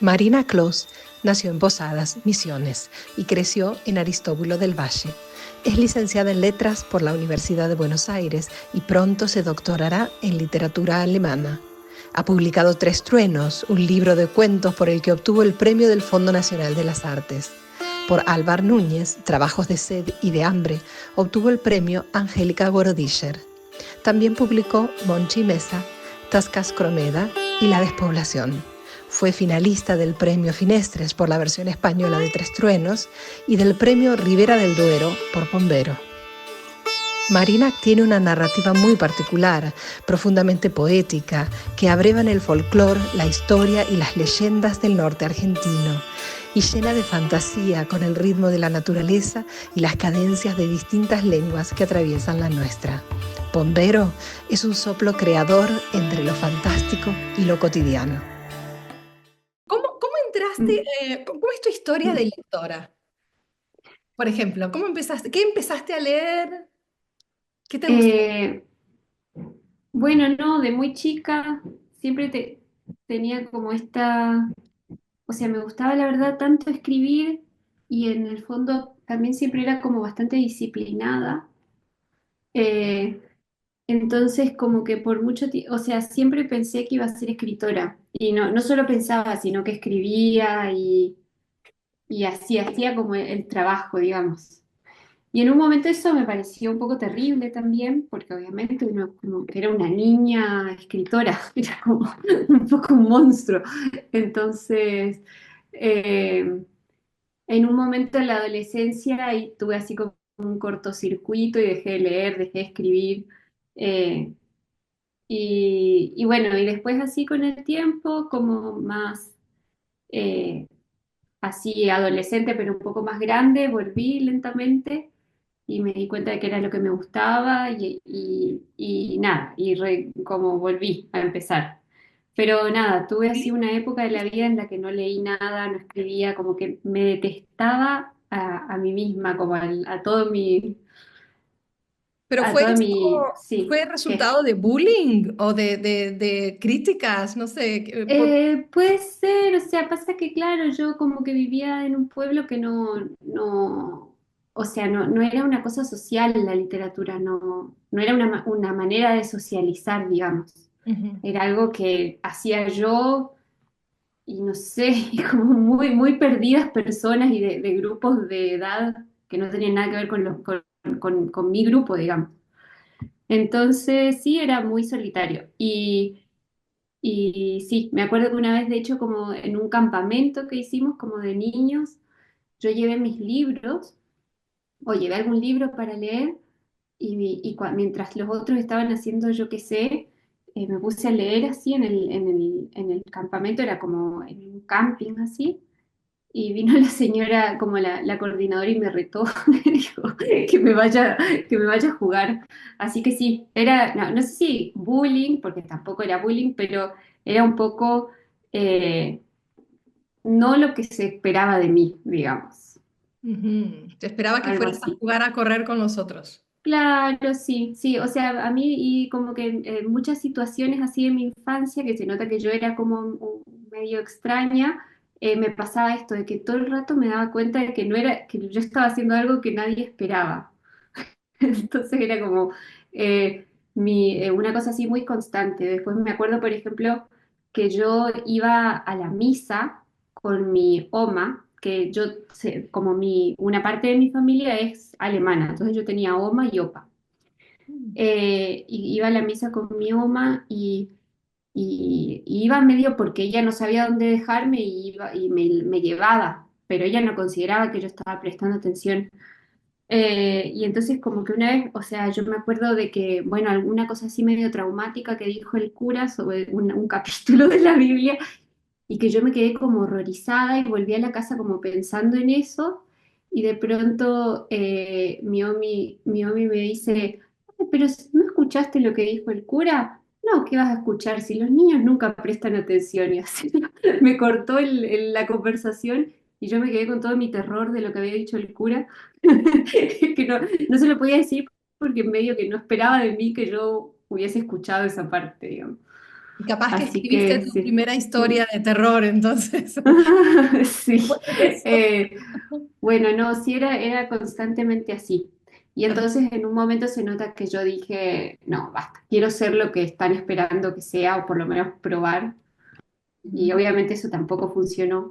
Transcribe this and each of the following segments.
Marina Clos nació en Posadas, Misiones, y creció en Aristóbulo del Valle. Es licenciada en Letras por la Universidad de Buenos Aires y pronto se doctorará en literatura alemana. Ha publicado Tres Truenos, un libro de cuentos por el que obtuvo el Premio del Fondo Nacional de las Artes. Por Álvar Núñez, Trabajos de sed y de hambre, obtuvo el premio Angélica Borodiller. También publicó Monchi Mesa, Tascas Cromeda y La Despoblación. Fue finalista del Premio Finestres por la versión española de Tres Truenos y del Premio Ribera del Duero por Pombero. Marina tiene una narrativa muy particular, profundamente poética, que abreva en el folclore, la historia y las leyendas del norte argentino, y llena de fantasía con el ritmo de la naturaleza y las cadencias de distintas lenguas que atraviesan la nuestra. Pombero es un soplo creador entre lo fantástico y lo cotidiano. ¿Cómo entraste? ¿Cómo es tu historia de lectora? Por ejemplo, ¿cómo empezaste? ¿Qué empezaste a leer? ¿Qué te gustó? Eh, bueno, no, de muy chica siempre tenía como o sea, me gustaba la verdad tanto escribir y en el fondo también siempre era como bastante disciplinada. Eh, entonces como que por mucho tiempo, o sea, siempre pensé que iba a ser escritora y no solo pensaba, sino que escribía y así hacía como el trabajo, digamos. Y en un momento eso me pareció un poco terrible también, porque obviamente uno como que era una niña escritora, era como un poco un monstruo. Entonces, eh, en un momento en la adolescencia y tuve así como un cortocircuito y dejé de leer, dejé de escribir. eh, y bueno, y después así con el tiempo, como más eh, así adolescente, pero un poco más grande, volví lentamente y me di cuenta de que era lo que me gustaba y nada, como volví a empezar. Pero nada, tuve así una época de la vida en la que no leí nada, no escribía, como que me detestaba a mí misma, como ¿Pero a fue todo mi, esto, sí, fue que resultado de bullying o de críticas? No sé. puede ser, o sea, pasa que claro, yo como que vivía en un pueblo que o sea, no era una cosa social la literatura, no era una manera de socializar, digamos. Ujú. Era algo que hacía yo y no sé, y como muy perdidas personas y de grupos de edad que no tenían nada que ver con mi grupo, digamos. Entonces sí, era muy solitario. Y sí, me acuerdo que una vez, de hecho, como en un campamento que hicimos como de niños, yo llevé mis libros o llevé algún libro para leer mientras los otros estaban haciendo, yo qué sé, me puse a leer así en el campamento, era como en un camping así, y vino la señora, como la coordinadora, y me retó, me dijo que me vaya a jugar. Así que sí, no sé si bullying, porque tampoco era bullying, pero era un poco eh, no lo que se esperaba de mí, digamos, Ujú. Te esperaba que algo fueras a así. jugar a correr con los otros. Claro, sí, sí, o sea, a mí y como que en muchas situaciones así de mi infancia, que se nota que yo era como medio extraña, me pasaba esto de que todo el rato me daba cuenta de que no era, que yo estaba haciendo algo que nadie esperaba. Entonces era como una cosa así muy constante. Después me acuerdo, por ejemplo, que yo iba a la misa con mi oma, que como una parte de mi familia es alemana, entonces yo tenía oma y opa. Y iba a la misa con mi oma y iba medio porque ella no sabía dónde dejarme y me llevaba, pero ella no consideraba que yo estaba prestando atención. Y entonces como que una vez, o sea, yo me acuerdo de que, bueno, alguna cosa así medio traumática que dijo el cura sobre un capítulo de la Biblia y que yo me quedé como horrorizada y volví a la casa como pensando en eso y de pronto mi omi me dice, "Ay, pero ¿no escuchaste lo que dijo el cura? No, ¿qué vas a escuchar si los niños nunca prestan atención?" Y así me cortó la conversación y yo me quedé con todo mi terror de lo que había dicho el cura, que no se lo podía decir porque medio que no esperaba de mí que yo hubiese escuchado esa parte, digamos. Y capaz que Así escribiste que tu sí. primera historia de terror, entonces. Sí. Bueno, eso. Eh, bueno, no, sí era constantemente así. Y entonces en un momento se nota que yo dije, no, basta, quiero ser lo que están esperando que sea, o por lo menos probar. Y Ujú. obviamente eso tampoco funcionó.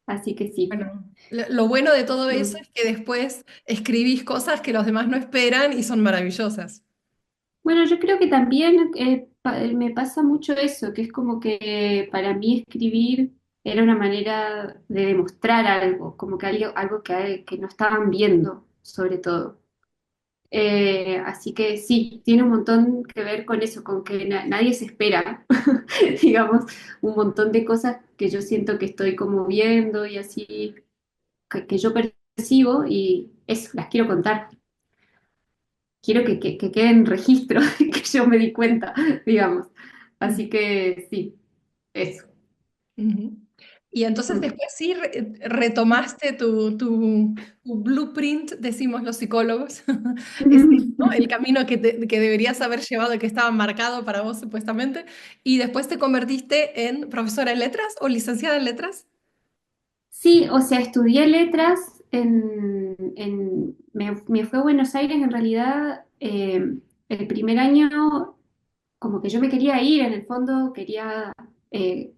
Así que sí. Bueno, lo bueno de todo eso Mm. es que después escribís cosas que los demás no esperan y son maravillosas. Bueno, yo creo que también me pasa mucho eso, que es como que para mí escribir era una manera de demostrar algo, como que algo que no estaban viendo, sobre todo. Así que sí, tiene un montón que ver con eso, con que nadie se espera, digamos, un montón de cosas que yo siento que estoy como viendo y así, que yo percibo y eso, las quiero contar. Quiero que quede en registro que yo me di cuenta, digamos. Así que sí, eso. Ujú. Y entonces Mm. después sí retomaste tu blueprint, decimos los psicólogos, ¿no? El camino que deberías haber llevado y que estaba marcado para vos supuestamente, y después te convertiste en profesora en letras o licenciada en letras. Sí, o sea, estudié letras me fui a Buenos Aires en realidad el primer año, como que yo me quería ir, en el fondo quería eh,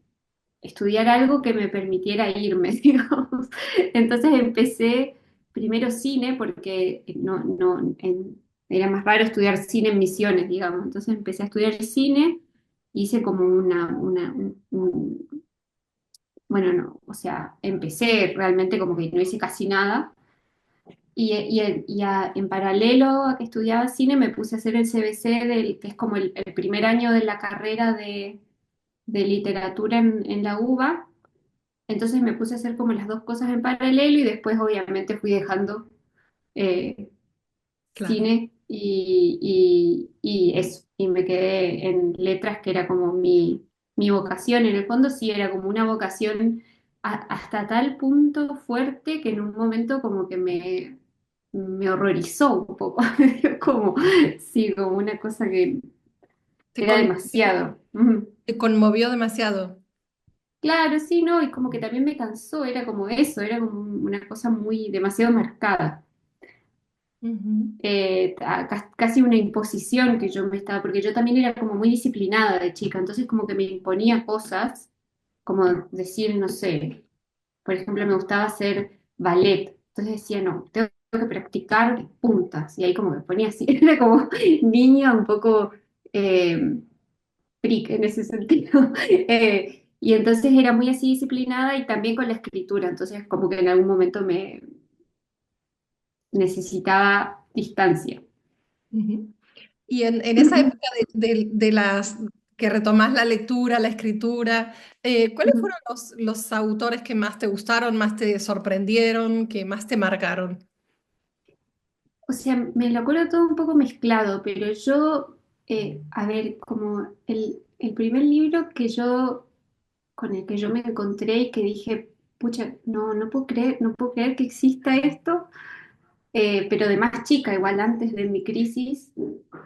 estudiar algo que me permitiera irme, digamos. Entonces empecé primero cine porque era más raro estudiar cine en Misiones, digamos. Entonces empecé a estudiar cine, hice como bueno, no, o sea, empecé realmente como que no hice casi nada. En paralelo a que estudiaba cine me puse a hacer el CBC, que es como el primer año de la carrera de literatura en la UBA. Entonces me puse a hacer como las dos cosas en paralelo y después obviamente fui dejando eh, Claro. cine y eso. Y me quedé en letras, que era como mi vocación. En el fondo sí era como una vocación hasta tal punto fuerte que en un momento como que me horrorizó un poco. Como, sí, como una cosa que Te era conmovió, demasiado. Ujú. te conmovió demasiado. Claro, sí, no, y como que también me cansó, era como eso, era como una cosa muy demasiado marcada. Ujú. Casi una imposición que yo me estaba, porque yo también era como muy disciplinada de chica, entonces como que me imponía cosas, como decir, no sé, por ejemplo, me gustaba hacer ballet, entonces decía, no, tengo que practicar puntas, y ahí como me ponía así, era como niña un poco eh, freak en ese sentido. Y entonces era muy así disciplinada y también con la escritura, entonces como que en algún momento me necesitaba distancia. Ujú. Y en esa época de las que retomás la lectura, la escritura, ¿cuáles fueron los autores que más te gustaron, más te sorprendieron, que más te marcaron? O sea, me lo acuerdo todo un poco mezclado, pero yo, a ver, como el primer libro con el que yo me encontré y que dije, pucha, no puedo creer que exista esto, pero de más chica, igual antes de mi crisis,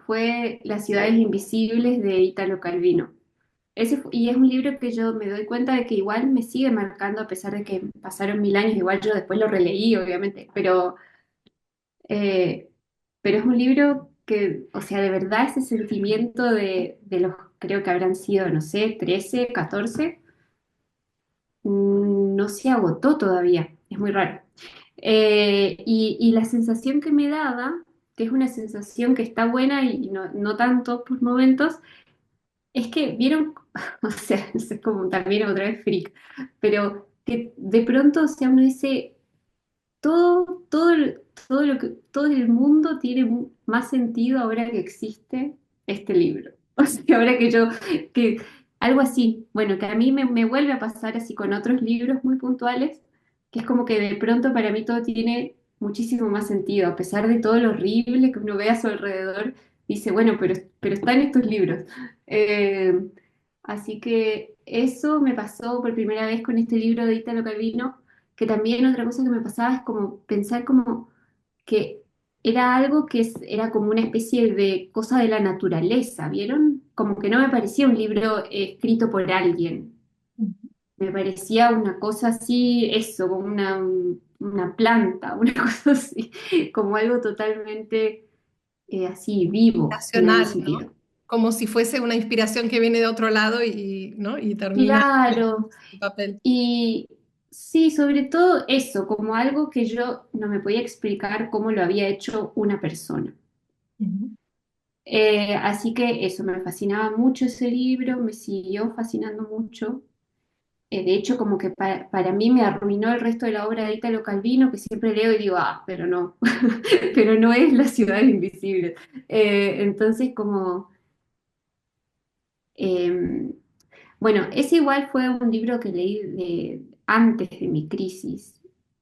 fue Las ciudades invisibles de Italo Calvino. Y es un libro que yo me doy cuenta de que igual me sigue marcando a pesar de que pasaron 1000 años, igual yo después lo releí, obviamente, eh, pero es un libro que, o sea, de verdad ese sentimiento de los, creo que habrán sido, no sé, 13 14 no se agotó todavía, es muy raro. Y la sensación que me daba, que es una sensación que está buena y no tanto por momentos, es que vieron, o sea, es como también otra vez freak, pero que de pronto, o sea, uno dice, todo el mundo tiene más sentido ahora que existe este libro. O sea, ahora que algo así, bueno, que a mí me vuelve a pasar así con otros libros muy puntuales, que es como que de pronto para mí todo tiene muchísimo más sentido, a pesar de todo lo horrible que uno ve a su alrededor, dice, bueno, pero está en estos libros. Eh, Así que eso me pasó por primera vez con este libro de Italo Calvino, que también otra cosa que me pasaba es como pensar como que era algo que era como una especie de cosa de la naturaleza, ¿vieron? Como que no me parecía un libro escrito por alguien. Me parecía una cosa así, eso, como una planta, una cosa así, como algo totalmente así vivo en algún Nacional, ¿no? sentido. Como si fuese una inspiración que viene de otro lado y, ¿no? Y termina Claro, en papel. y sí, sobre todo eso, como algo que yo no me podía explicar cómo lo había hecho una persona. Ujú. Así que eso, me fascinaba mucho ese libro, me siguió fascinando mucho. De hecho, como que para mí me arruinó el resto de la obra de Italo Calvino, que siempre leo y digo, ah, pero no, pero no es La ciudad invisible. Entonces, como, eh, bueno, ese igual fue un libro que leí antes de mi crisis.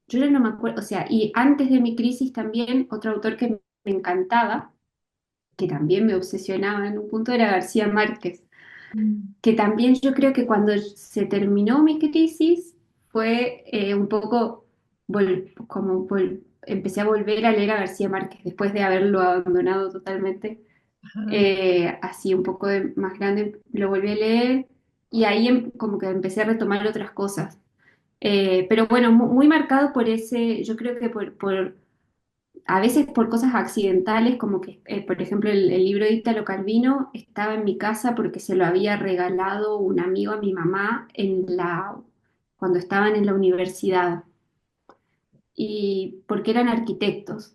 Yo ya no me acuerdo, o sea, y antes de mi crisis también otro autor que me encantaba, que también me obsesionaba en un punto, era García Márquez, Mm. que también yo creo que cuando se terminó mi crisis fue un poco empecé a volver a leer a García Márquez después de haberlo abandonado totalmente. Ajá. Así un poco de más grande lo volví a leer y ahí como que empecé a retomar otras cosas. Pero bueno, muy marcado por ese, yo creo que a veces por cosas accidentales, como que, por ejemplo, el libro de Italo Calvino estaba en mi casa porque se lo había regalado un amigo a mi mamá cuando estaban en la universidad y porque eran arquitectos,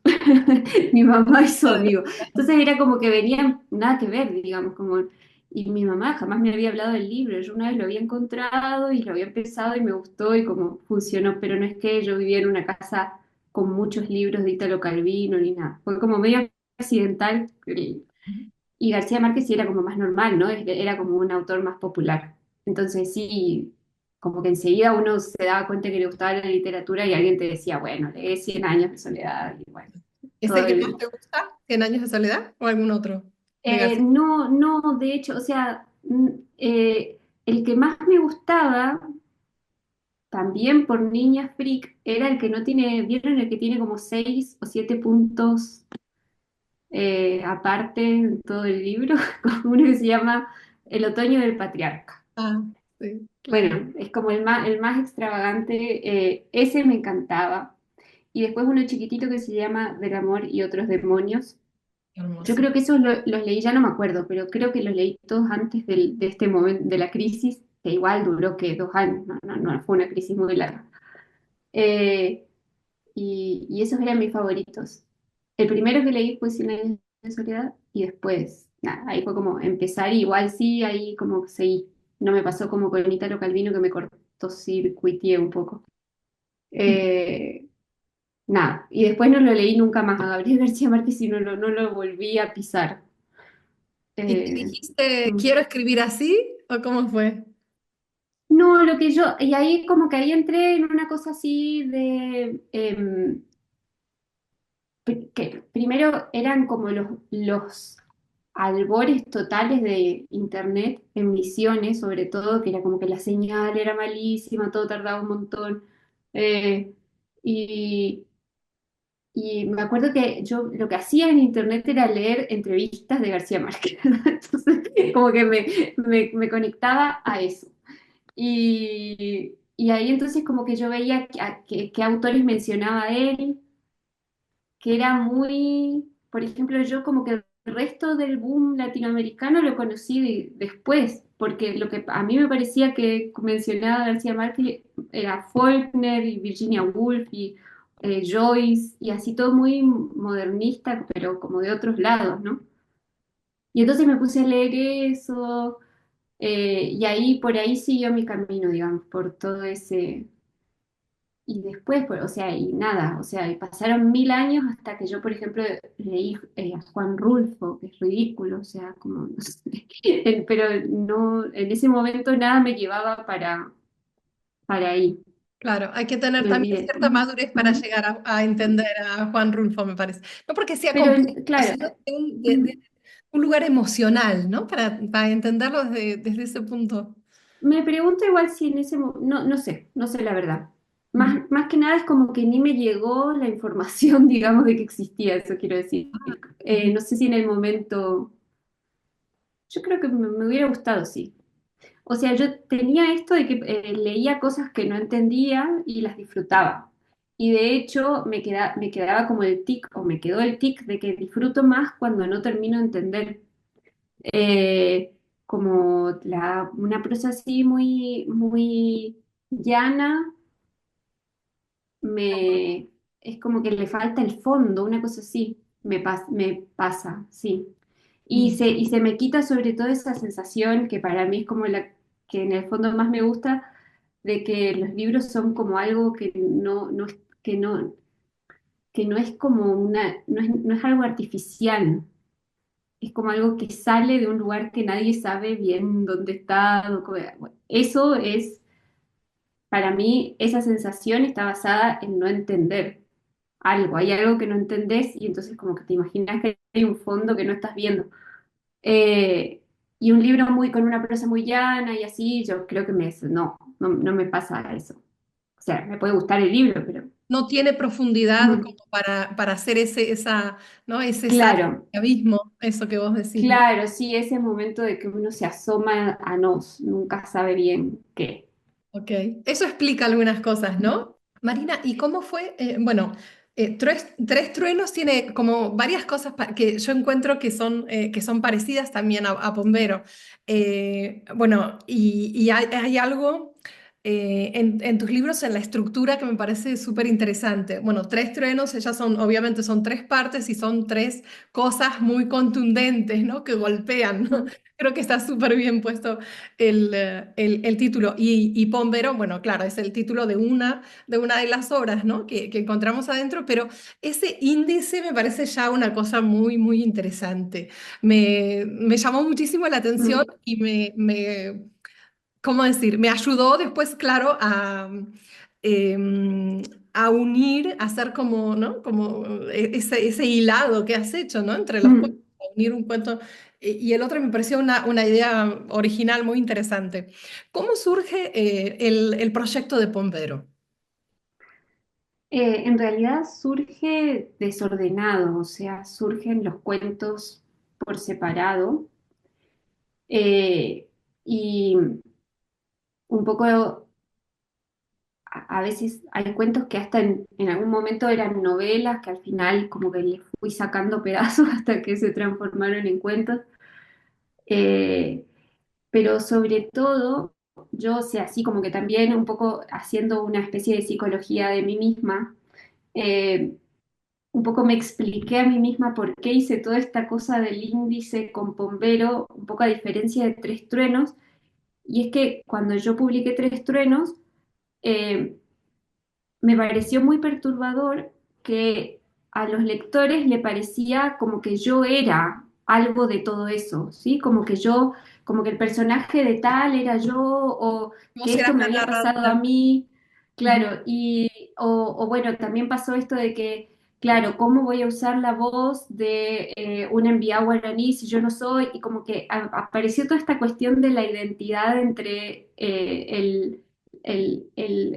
mi mamá y su amigo. Entonces era como que venían nada que ver, digamos, como, y mi mamá jamás me había hablado del libro, yo una vez lo había encontrado y lo había empezado y me gustó y como funcionó, pero no es que yo vivía en una casa con muchos libros de Italo Calvino ni nada, fue como medio accidental y García Márquez sí era como más normal, ¿no? Era como un autor más popular. Entonces sí, como que enseguida uno se daba cuenta que le gustaba la literatura y alguien te decía, bueno, lee Cien años de soledad y bueno, ¿Es todo el que más el... te gusta? ¿Cien años de soledad o algún otro de García? No, no, de hecho, o sea, el que más me gustaba, también por Niña Freak, era el que no tiene, ¿vieron el que tiene como 6 o 7 puntos aparte en todo el libro? Como uno que se llama El otoño del patriarca. Ah, sí, claro. Bueno, es como el más extravagante, ese me encantaba. Y después uno chiquitito que se llama Del amor y otros demonios. Qué Yo hermoso. creo que esos los leí, ya no me acuerdo, pero creo que los leí todos antes de este momento, de la crisis, que igual duró que 2 años, no fue una crisis muy larga. Eh, y esos eran mis favoritos. El primero que leí fue Cien años de soledad y después, nada, ahí fue como empezar, y igual sí, ahí como seguí. No me pasó como con Italo Calvino que me cortocircuité un poco. Eh, nada, y después no lo leí nunca más a Gabriel García Márquez y no lo volví a pisar. ¿Y te Eh, dijiste, mm. quiero escribir así? ¿O cómo fue? No, lo que yo, y ahí como que ahí entré en una cosa así de, que primero eran como los albores totales de internet en Misiones, sobre todo, que era como que la señal era malísima, todo tardaba un montón. Eh, y, y me acuerdo que yo lo que hacía en internet era leer entrevistas de García Márquez. Entonces, como que me conectaba a eso. Y ahí entonces como que yo veía qué autores mencionaba él, que era muy, por ejemplo, yo como que el resto del boom latinoamericano lo conocí después, porque lo que a mí me parecía que mencionaba García Márquez era Faulkner y Virginia Woolf y Joyce y así todo muy modernista, pero como de otros lados, ¿no? Y entonces me puse a leer eso, y ahí por ahí siguió mi camino, digamos, por todo ese... Y después, pues, o sea, y nada, o sea, y pasaron 1000 años hasta que yo, por ejemplo, leí a Juan Rulfo, que es ridículo, o sea, como, no sé, pero no, en ese momento nada me llevaba para ahí, Claro, hay que tener me también olvidé. cierta madurez para Ujú. llegar a entender a Juan Rulfo, me parece. No porque sea Pero complejo, claro, sino de ujú, un lugar emocional, ¿no? Para entenderlo desde ese punto. me pregunto igual si en ese no, no sé, no sé la verdad. Ujú. Más que nada es como que ni me llegó la información, digamos, de que existía, eso quiero decir. Ujú. No sé si en el momento, yo creo que me hubiera gustado, sí. O sea, yo tenía esto de que leía cosas que no entendía y las disfrutaba. Y de hecho me quedaba como el tic, o me quedó el tic de que disfruto más cuando no termino de entender. Eh, Como una prosa así muy llana, es como que le falta el fondo, una cosa así, me pasa, sí. Mm. Y se me quita sobre todo esa sensación que para mí es como la que en el fondo más me gusta, de que los libros son como algo que no es como no es algo artificial, es como algo que sale de un lugar que nadie sabe bien dónde está. Bueno, eso es, para mí, esa sensación está basada en no entender algo, hay algo que no entendés y entonces como que te imaginas que hay un fondo que no estás viendo. Eh, y un libro con una prosa muy llana y así, yo creo que no me pasa eso. O sea, me puede gustar el libro, pero No tiene profundidad mm, como para hacer ¿no? Ese salto, claro, ese abismo, eso que vos decís, ¿no? claro, sí, ese momento de que uno se asoma a nos, nunca sabe bien qué. Ok, eso explica algunas cosas, ¿no? Marina, ¿y cómo fue? Bueno, Tres Truenos tiene como varias cosas que yo encuentro que son parecidas también a Bombero. Bueno, y hay algo en tus libros, en la estructura que me parece súper interesante. Bueno, Tres Truenos, ellas son, obviamente son tres partes y son tres cosas muy contundentes, ¿no? Que golpean, ¿no? Creo que está súper bien puesto el título. Y Pombero, bueno, claro, es el título de una de las obras, ¿no? Que encontramos adentro, pero ese índice me parece ya una cosa muy, muy interesante. Me llamó muchísimo la atención Mm, y ¿cómo decir? Me ayudó después, claro, em, a unir, a hacer como, ¿no? Como ese hilado que has hecho, ¿no? Entre los cuentos, mm. a unir un cuento y el otro me pareció una idea original muy interesante. ¿Cómo surge el proyecto de Pombero? En realidad surge desordenado, o sea, surgen los cuentos por separado, y un poco, a veces hay cuentos que hasta en algún momento eran novelas, que al final como que les fui sacando pedazos hasta que se transformaron en cuentos. Eh, pero sobre todo, yo, o sea, así como que también un poco haciendo una especie de psicología de mí misma, eh, un poco me expliqué a mí misma por qué hice toda esta cosa del índice con Pombero, un poco a diferencia de Tres Truenos, y es que cuando yo publiqué Tres Truenos, eh, me pareció muy perturbador que a los lectores le parecía como que yo era algo de todo eso, ¿sí? Como que el personaje de tal era yo, o que Vos esto eras me la había pasado a narradora. mí, Ujú, claro, o bueno, también pasó esto de que, claro, ¿cómo voy a usar la voz de un enviado guaraní si yo no soy? Y como que apareció toda esta cuestión de la identidad entre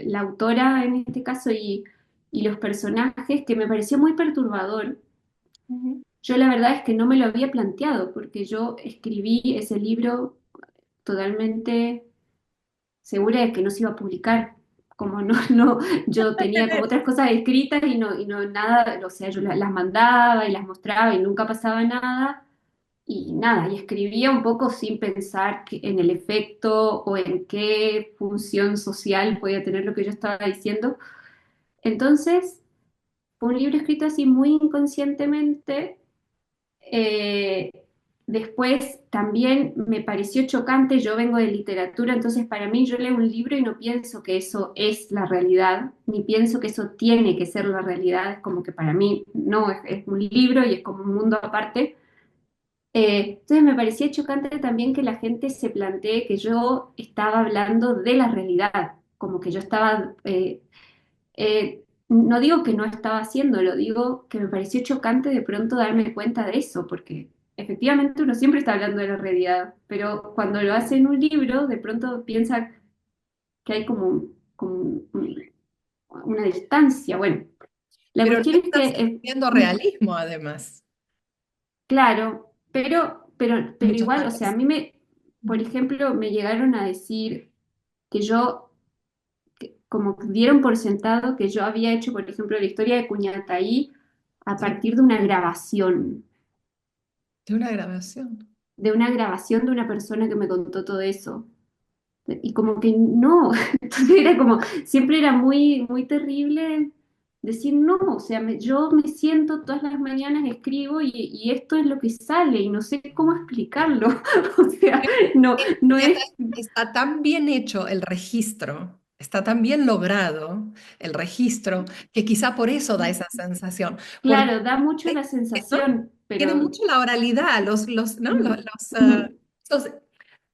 la autora en este caso y los personajes, que me pareció muy perturbador. ujú. Yo la verdad es que no me lo había planteado, porque yo escribí ese libro totalmente segura de que no se iba a publicar. Como yo tenía como otras cosas escritas y no nada, o sea, yo las mandaba y las mostraba y nunca pasaba nada. Y nada, y escribía un poco sin pensar en el efecto o en qué función social podía tener lo que yo estaba diciendo. Entonces, fue un libro escrito así muy inconscientemente. Eh, Después también me pareció chocante, yo vengo de literatura, entonces para mí yo leo un libro y no pienso que eso es la realidad, ni pienso que eso tiene que ser la realidad, es como que para mí no, es un libro y es como un mundo aparte. Entonces me parecía chocante también que la gente se plantee que yo estaba hablando de la realidad, como que yo estaba no digo que no estaba haciéndolo, digo que me pareció chocante de pronto darme cuenta de eso, porque efectivamente uno siempre está hablando de la realidad, pero cuando lo hace en un libro, de pronto piensa que hay como una distancia. Bueno, la Pero no cuestión es que, estás escribiendo realismo, además, claro, pero muchas igual, o sea, a veces. mí por ejemplo, me llegaron a decir que yo, como que dieron por sentado que yo había hecho, por ejemplo, la historia de Cuñataí a Sí, partir de una grabación. de una grabación de una persona que me contó todo eso. Y como que no, entonces era como, siempre era muy, muy terrible decir no, o sea, yo me siento todas las mañanas, escribo y esto es lo que sale y no sé cómo explicarlo, o sea, no, no Julieta, es, está tan bien hecho el registro, está tan bien logrado el registro, que quizá por eso da esa sensación, porque claro, da mucho la ¿no? sensación, Tiene pero mucho la oralidad, ¿no? mm, Esos,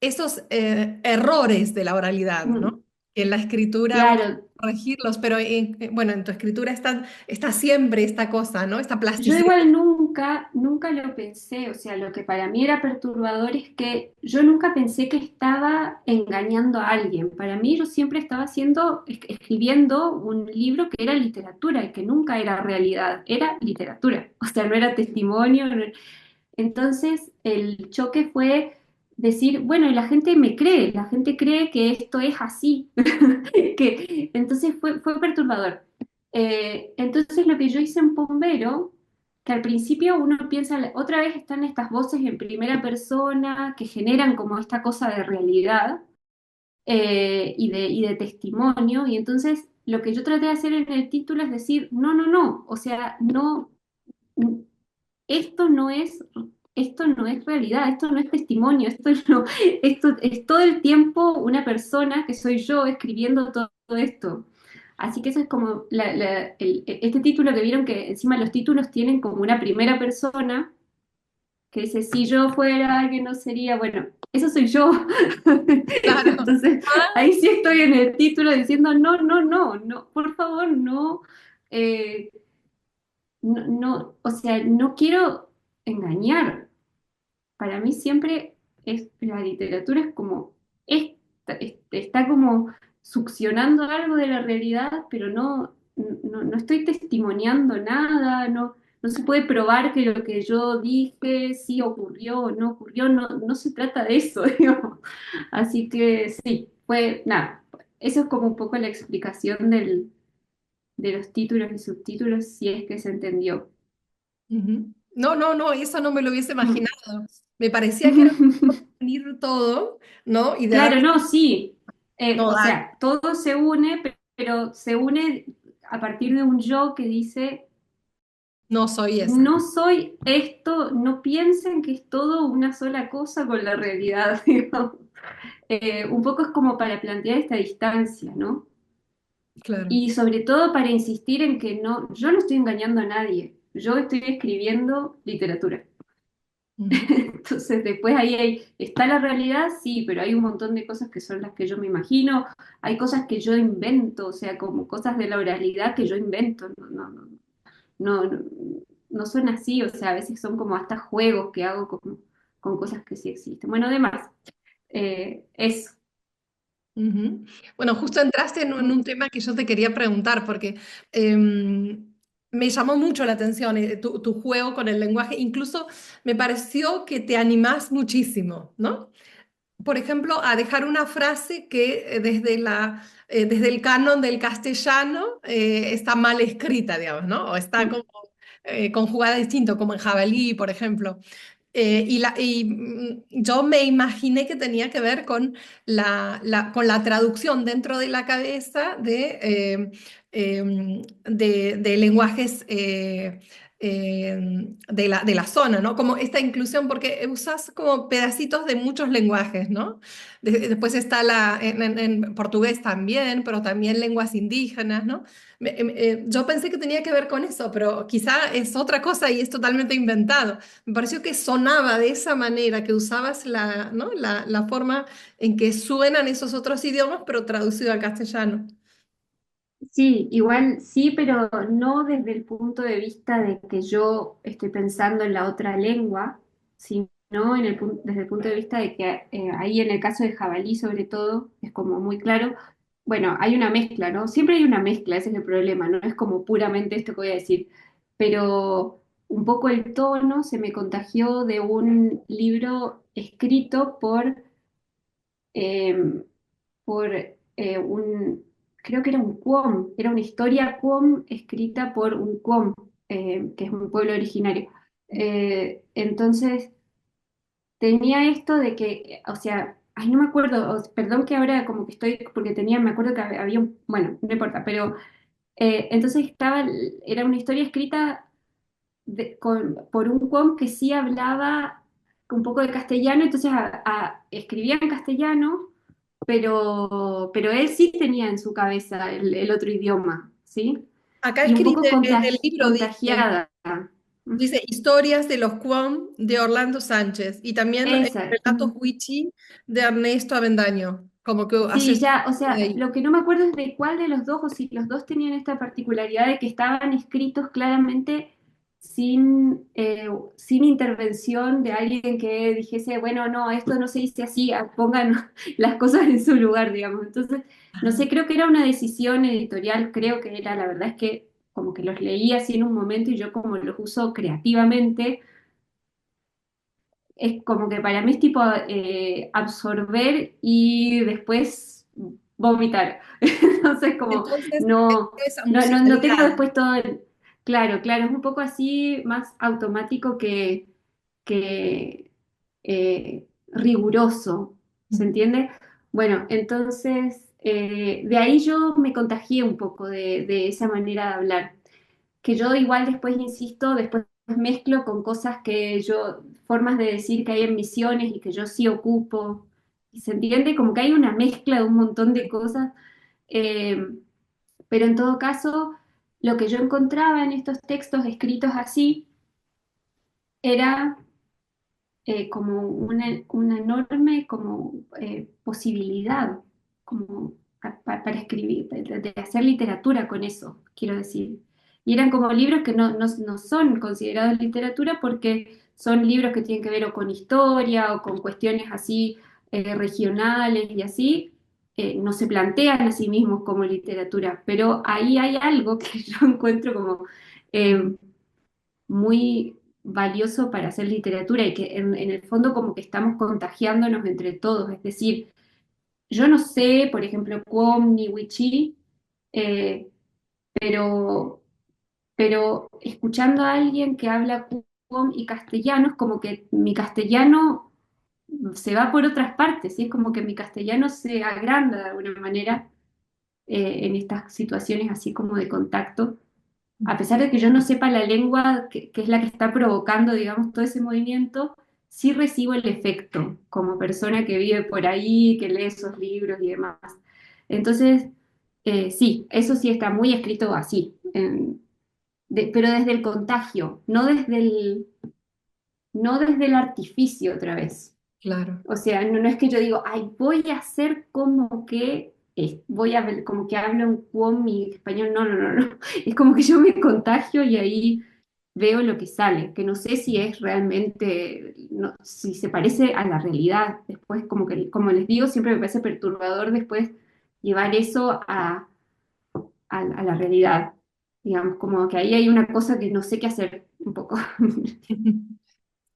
esos errores de la oralidad, mm, ¿no? Que en la escritura uno claro. corregirlos, pero bueno, en tu escritura está siempre esta cosa, ¿no? Esta Yo plasticidad. igual nunca lo pensé, o sea, lo que para mí era perturbador es que yo nunca pensé que estaba engañando a alguien. Para mí yo siempre estaba escribiendo un libro que era literatura y que nunca era realidad, era literatura, o sea, no era testimonio. Entonces el choque fue decir, bueno, y la gente me cree, la gente cree que esto es así, entonces fue perturbador. Entonces lo que yo hice en Pombero, que al principio uno piensa, otra vez están estas voces en primera persona que generan como esta cosa de realidad y de testimonio, y entonces lo que yo traté de hacer en el título es decir, no, no, no, o sea, no, esto no es, esto no es realidad, esto no es testimonio, esto es todo el tiempo una persona que soy yo escribiendo todo esto. Así que eso es como este título que vieron que encima los títulos tienen como una primera persona que dice, si yo fuera alguien no sería, bueno, eso soy yo. Claro. Entonces, ahí sí estoy en el título diciendo, no, no, no, no, por favor, no. eh, no, no, o sea, no quiero engañar. Para mí siempre la literatura es como, está como succionando algo de la realidad, pero no estoy testimoniando nada, no se puede probar que lo que yo dije sí ocurrió o no ocurrió, no se trata de eso, digo. Así que sí, fue, nada, eso es como un poco la explicación de los títulos y subtítulos, si es que se entendió. Ujú. No, no, no, eso no me lo hubiese imaginado. Me parecía que era unir todo, ¿no? Y de Claro, repente, no, sí. no, O dale, sea, todo se une, pero se une a partir de un yo que dice, no soy esa. no soy esto, no piensen que es todo una sola cosa con la realidad, digamos. Un poco es como para plantear esta distancia, ¿no? Claro. Y sobre todo para insistir en que no, yo no estoy engañando a nadie, yo estoy escribiendo literatura. Ujú. Entonces, después ahí está la realidad, sí, pero hay un montón de cosas que son las que yo me imagino, hay cosas que yo invento, o sea, como cosas de la oralidad que yo invento, no, no son así, o sea, a veces son como hasta juegos que hago con cosas que sí existen. Bueno, además, eso. Ujú. Bueno, justo entraste en un tema que yo te quería preguntar, porque em, me llamó mucho la atención tu juego con el lenguaje. Incluso me pareció que te animás muchísimo, ¿no? Por ejemplo, a dejar una frase que desde el canon del castellano está mal escrita, digamos, ¿no? O está como conjugada distinto, como en jabalí, por ejemplo. Yo me imaginé que tenía que ver con con la traducción dentro de la cabeza de lenguajes de la zona, ¿no? Como esta inclusión, porque usas como pedacitos de muchos lenguajes, ¿no? Después está en portugués también, pero también lenguas indígenas, ¿no? Yo pensé que tenía que ver con eso, pero quizá es otra cosa y es totalmente inventado. Me pareció que sonaba de esa manera, que usabas ¿no? la forma en que suenan esos otros idiomas, pero traducido al castellano. Sí, igual sí, pero no desde el punto de vista de que yo estoy pensando en la otra lengua, sino desde el punto de vista de que ahí en el caso de jabalí sobre todo, es como muy claro, bueno, hay una mezcla, ¿no? Siempre hay una mezcla, ese es el problema, no es como puramente esto que voy a decir, pero un poco el tono se me contagió de un libro escrito eh, por creo que era un Cuom, era una historia Cuom escrita por un Cuom, que es un pueblo originario. Entonces, tenía esto de que, o sea, ay, no me acuerdo, perdón que ahora como que estoy, porque tenía, me acuerdo que había un, bueno, no importa, pero entonces era una historia escrita por un Cuom que sí hablaba un poco de castellano, entonces escribía en castellano, pero él sí tenía en su cabeza el otro idioma, ¿sí? Acá Y un poco escribe en el libro, contagiada. dice Historias de los Cuam de Orlando Sánchez y también Esa. Relatos Wichi de Ernesto Avendaño, como que Sí, haces ya, o de sea, ahí. lo que no me acuerdo es de cuál de los dos, o si los dos tenían esta particularidad de que estaban escritos claramente sin intervención de alguien que dijese, bueno, no, esto no se dice así, pongan las cosas en su lugar, digamos. Entonces, no sé, creo que era una decisión editorial, creo que era, la verdad es que como que los leí así en un momento y yo como los uso creativamente, es como que para mí es tipo absorber y después vomitar. Entonces, como Entonces, esa no tengo musicalidad. después todo claro, claro, es un poco así más automático que riguroso, ¿se entiende? Bueno, entonces, de ahí yo me contagié un poco de esa manera de hablar que yo igual después insisto, después mezclo con cosas que yo, formas de decir que hay en misiones y que yo sí ocupo. Y se entiende como que hay una mezcla de un montón de cosas, eh, pero en todo caso, lo que yo encontraba en estos textos escritos así era como una enorme como, posibilidad como para escribir, de hacer literatura con eso, quiero decir. Y eran como libros que no son considerados literatura porque son libros que tienen que ver o con historia o con cuestiones así regionales y así. No se plantean a sí mismos como literatura, pero ahí hay algo que yo encuentro como eh, muy valioso para hacer literatura y que en el fondo como que estamos contagiándonos entre todos. Es decir, yo no sé, por ejemplo, Kwon ni Wichi, eh, pero, pero escuchando a alguien que habla Kwon y castellano, es como que mi castellano se va por otras partes, y es como que mi castellano se agranda de alguna manera en estas situaciones así como de contacto a pesar de que yo no sepa la lengua que es la que está provocando, digamos, todo ese movimiento, sí recibo el efecto como persona que vive por ahí, que lee esos libros y demás. Entonces, sí, eso sí está muy escrito así, pero desde el contagio, no desde el artificio otra vez. Claro. O sea, no es que yo digo, ay, voy a hacer como que voy a ver, como que hablo un cuom mi español. No, no, no, no. Es como que yo me contagio y ahí veo lo que sale, que no sé si es realmente, si se parece a la realidad. Después, como que, como les digo, siempre me parece perturbador después llevar eso a la realidad. Digamos, como que ahí hay una cosa que no sé qué hacer un poco.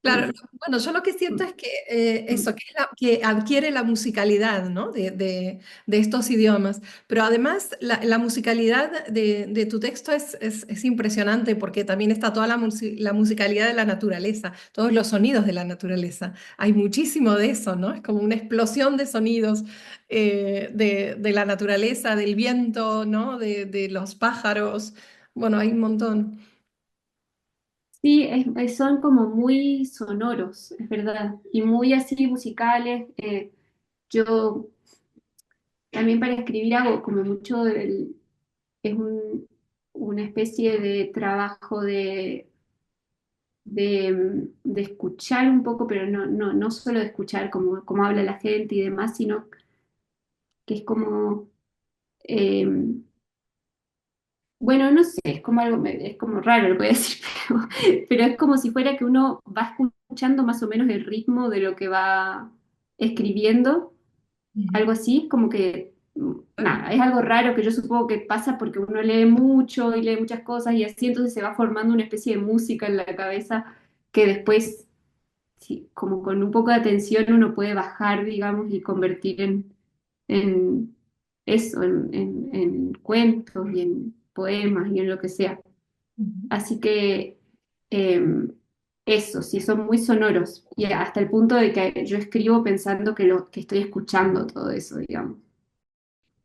Claro, bueno, yo lo que siento es que eso, que, que adquiere la musicalidad, ¿no? de estos idiomas, pero además la musicalidad de tu texto es impresionante porque también está toda la musicalidad de la naturaleza, todos los sonidos de la naturaleza. Hay muchísimo de eso, ¿no? Es como una explosión de sonidos de la naturaleza, del viento, ¿no? De los pájaros. Bueno, hay un montón. Sí, son como muy sonoros, es verdad, y muy así musicales. Yo también para escribir hago como mucho, es una especie de trabajo de escuchar un poco, pero no solo de escuchar como habla la gente y demás, sino que es como, eh, bueno, no sé, es como algo, es como raro lo que voy a decir, pero es como si fuera que uno va escuchando más o menos el ritmo de lo que va escribiendo, Ujú. algo así, como que nada, es algo raro que yo supongo que pasa porque uno lee mucho y lee muchas cosas y así, entonces se va formando una especie de música en la cabeza que después, sí, como con un poco de atención, uno puede bajar, digamos, y convertir en eso, en cuentos y en poemas y en lo que sea. Ujú. Así que em, eso, sí, son muy sonoros y hasta el punto de que yo escribo pensando que estoy escuchando todo eso, digamos.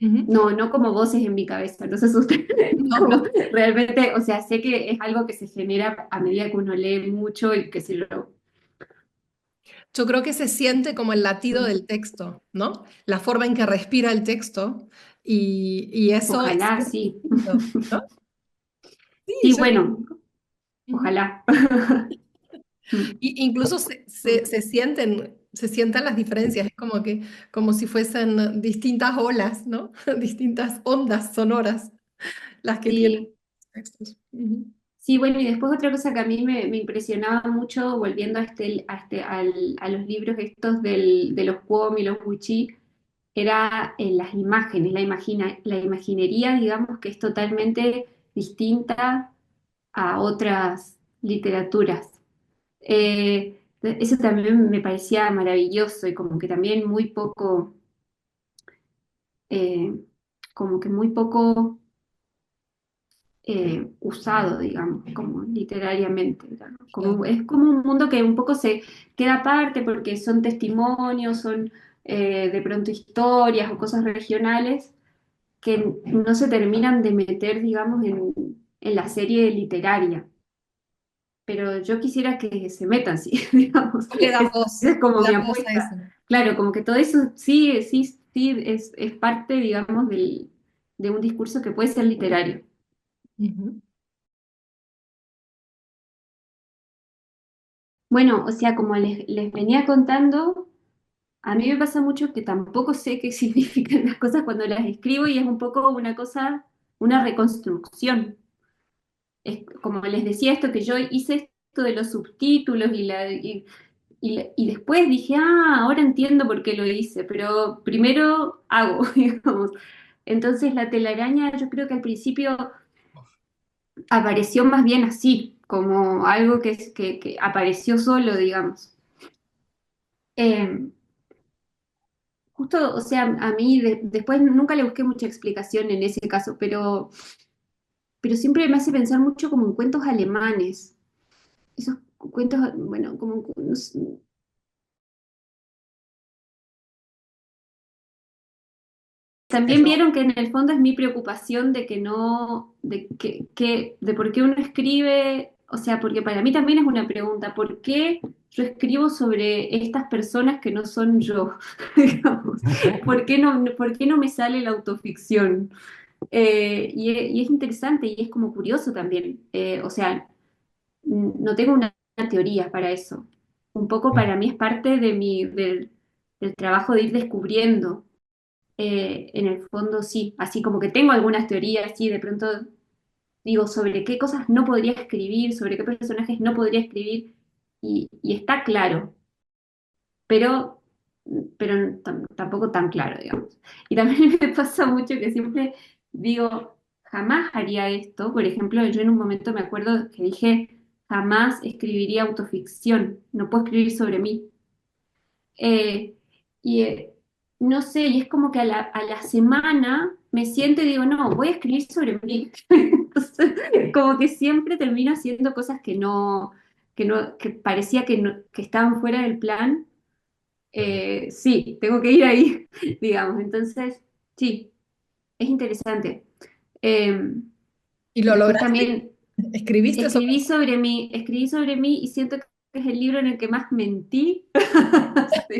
Ujú. No, no como voces en mi cabeza, no se asusten, No, como no. realmente, o sea, sé que es algo que se genera a medida que uno lee mucho y que si lo... Yo creo que se siente como el latido del texto, ¿no? La forma en que respira el texto y eso Ojalá, es sí. lindo, ¿no? Sí, Sí, yo creo. bueno, Ujú. ojalá. Incluso se sientan las diferencias, es como que, como si fuesen distintas olas, ¿no? Distintas ondas sonoras las que tienen Sí, los textos. Ujú. sí, bueno, y después otra cosa que a mí me impresionaba mucho, volviendo a los libros estos de los Cuom y los Wuchi, era las imágenes, la imaginería, digamos, que es totalmente distinta a otras literaturas. Eso también me parecía maravilloso y como que también muy poco, eh, como que muy poco usado, digamos, como literariamente, digamos. Como, Claro. es como un mundo que un poco se queda aparte porque son testimonios, son de pronto historias o cosas regionales que no se terminan de meter, digamos, en la serie literaria. Pero yo quisiera que se metan, sí, digamos. Esa es como Le mi dan voz a eso. apuesta. Claro, como que todo eso sí, sí, sí es parte, digamos, de un discurso que puede ser literario. Ujú. Bueno, o sea, como les venía contando, a mí me pasa mucho que tampoco sé qué significan las cosas cuando las escribo y es un poco una cosa, una reconstrucción. Es, como les decía esto, que yo hice esto de los subtítulos y después dije, ah, ahora entiendo por qué lo hice, pero primero hago, digamos. Entonces la telaraña yo creo que al principio apareció más bien así, como algo que apareció solo, digamos. Eh, Justo, o sea, a mí después nunca le busqué mucha explicación en ese caso, pero siempre me hace pensar mucho como en cuentos alemanes. Esos cuentos, bueno, como no sé, también Eso. vieron que en el fondo es mi preocupación de que no, de por qué uno escribe, o sea, porque para mí también es una pregunta, ¿por qué yo escribo sobre estas personas que no son yo? Digamos, por qué no me sale la autoficción? Y es interesante y es como curioso también. O sea, no tengo una teoría para eso. Un poco para mí es parte del trabajo de ir descubriendo. En el fondo sí, así como que tengo algunas teorías, sí, de pronto digo sobre qué cosas no podría escribir, sobre qué personajes no podría escribir, y está claro, pero, pero tampoco tan claro, digamos. Y también me pasa mucho que siempre digo, jamás haría esto. Por ejemplo, yo en un momento me acuerdo que dije, jamás escribiría autoficción, no puedo escribir sobre mí. Eh, y no sé, y es como que a la semana me siento y digo, no, voy a escribir sobre mí. Entonces, como que siempre termino haciendo cosas que parecía que estaban fuera del plan. Sí, tengo que ir ahí, digamos. Entonces, sí, es interesante. Eh, ¿Y lo Después lograste? también ¿Escribiste sobre escribí sobre mí y siento que es el libro en el que más mentí. Sí,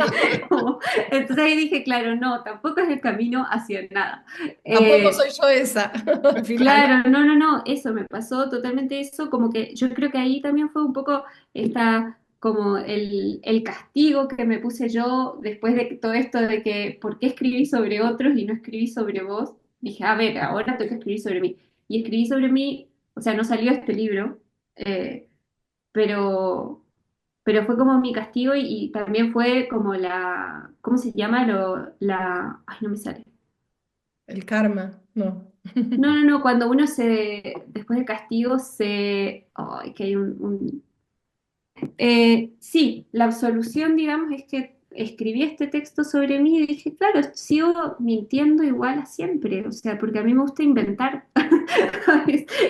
entonces ahí dije, claro, no, tampoco es el camino hacia nada. tampoco Eh, soy yo esa, al final? claro, no, no, no, eso me pasó totalmente eso, como que yo creo que ahí también fue un poco como el castigo que me puse yo después de todo esto de que, ¿por qué escribí sobre otros y no escribí sobre vos? Dije, a ver, ahora tengo que escribir sobre mí. Y escribí sobre mí, o sea, no salió este libro, eh, pero, pero fue como mi castigo y también fue como ¿cómo se llama? Ay, no me sale. el karma, no. No, no, no, cuando uno después del castigo ay, que hay sí, la absolución, digamos, es que escribí este texto sobre mí y dije, claro, sigo mintiendo igual a siempre, o sea, porque a mí me gusta inventar.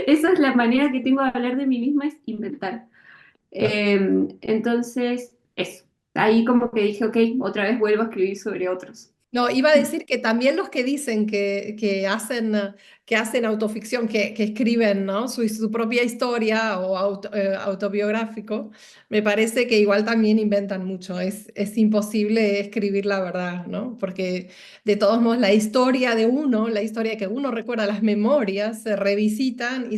Esa es la manera que tengo de hablar de mí misma, es inventar. Entonces, eso. Ahí como que dije, ok, otra vez vuelvo a escribir sobre otros. No, iba a decir que también los que dicen que hacen autoficción, que escriben, ¿no? Su propia historia o autobiográfico, me parece que igual también inventan mucho. Es imposible escribir la verdad, ¿no? Porque de todos modos la historia de uno, la historia que uno recuerda, las memorias se revisitan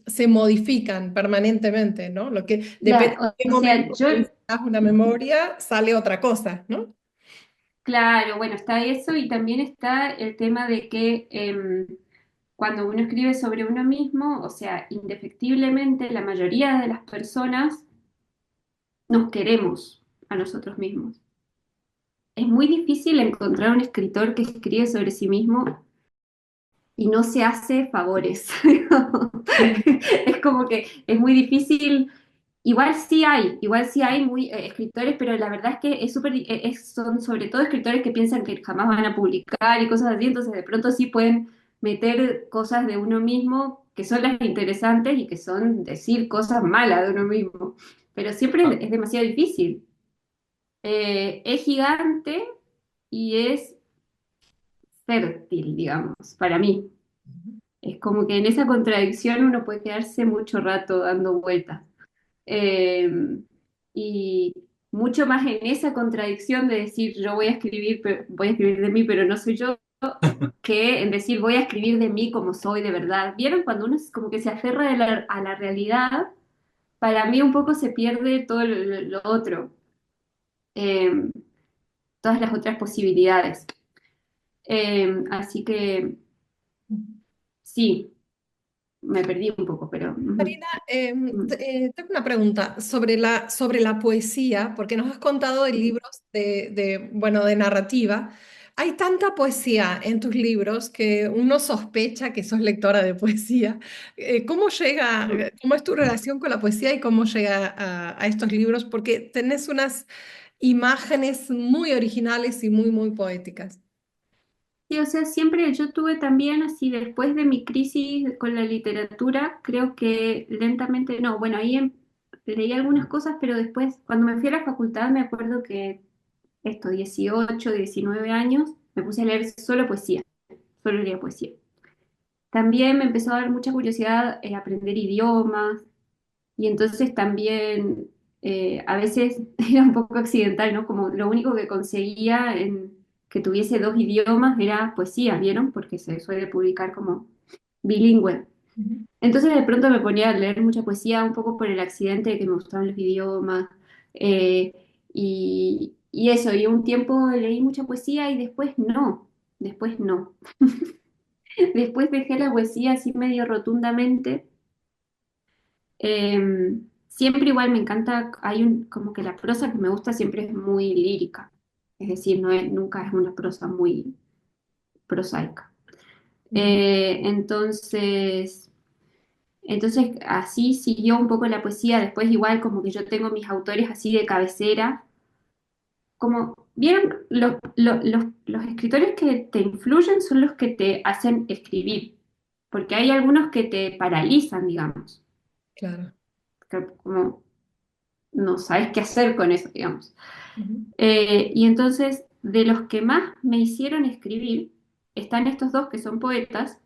se modifican permanentemente, ¿no? Lo que depende de qué O sea, momento visitas una memoria, sale otra cosa, ¿no? claro, bueno, está eso y también está el tema de que cuando uno escribe sobre uno mismo, o sea, indefectiblemente la mayoría de las personas nos queremos a nosotros mismos. Es muy difícil encontrar un escritor que escribe sobre sí mismo y no se hace favores. Es como que es muy difícil. Igual sí hay muy escritores, pero la verdad es que son sobre todo escritores que piensan que jamás van a publicar y cosas así, entonces de pronto sí pueden meter cosas de uno mismo que son las interesantes y que son decir cosas malas de uno mismo, pero siempre es demasiado difícil. Es gigante y es fértil, digamos, para mí. Es como que en esa contradicción uno puede quedarse mucho rato dando vueltas. Eh, y mucho más en esa contradicción de decir yo voy a escribir de mí, pero no soy yo, que en decir voy a escribir de mí como soy de verdad. ¿Vieron? Cuando uno es como que se aferra a la realidad, para mí un poco se pierde todo lo otro, eh, todas las otras posibilidades. Así que sí, me perdí un poco, pero ujú, Marina, ujú. tengo una pregunta sobre la poesía, porque nos has contado de libros bueno, de narrativa. Hay tanta poesía en tus libros que uno sospecha que sos lectora de poesía. ¿Cómo es tu relación con la poesía y cómo llega a estos libros? Porque tenés unas imágenes muy originales y muy, muy poéticas. Sí, o sea, siempre yo tuve también así, después de mi crisis con la literatura, creo que lentamente, no, bueno, leí algunas cosas, pero después, cuando me fui a la facultad, me acuerdo que 18 19 años, me puse a leer solo poesía, solo leía poesía. También me empezó a dar mucha curiosidad aprender idiomas, y entonces también a veces era un poco accidental, ¿no? Como lo único que conseguía en que tuviese dos idiomas era poesía, ¿vieron? Porque se suele publicar como bilingüe. Ujú. Entonces de pronto me ponía a leer mucha poesía, un poco por el accidente de que me gustaban los idiomas. eh, y eso, y un tiempo leí mucha poesía y después no. Después dejé la poesía así medio rotundamente. Siempre igual me encanta, como que la prosa que me gusta siempre es muy lírica, es decir, nunca es una prosa muy prosaica. Ujú. Entonces, así siguió un poco la poesía, después igual como que yo tengo mis autores así de cabecera, como, ¿vieron? Los escritores que te influyen son los que te hacen escribir, porque hay algunos que te paralizan, digamos, Claro. que como no sabes qué hacer con eso, digamos. Ujú. Y entonces, de los que más me hicieron escribir, están estos dos que son poetas,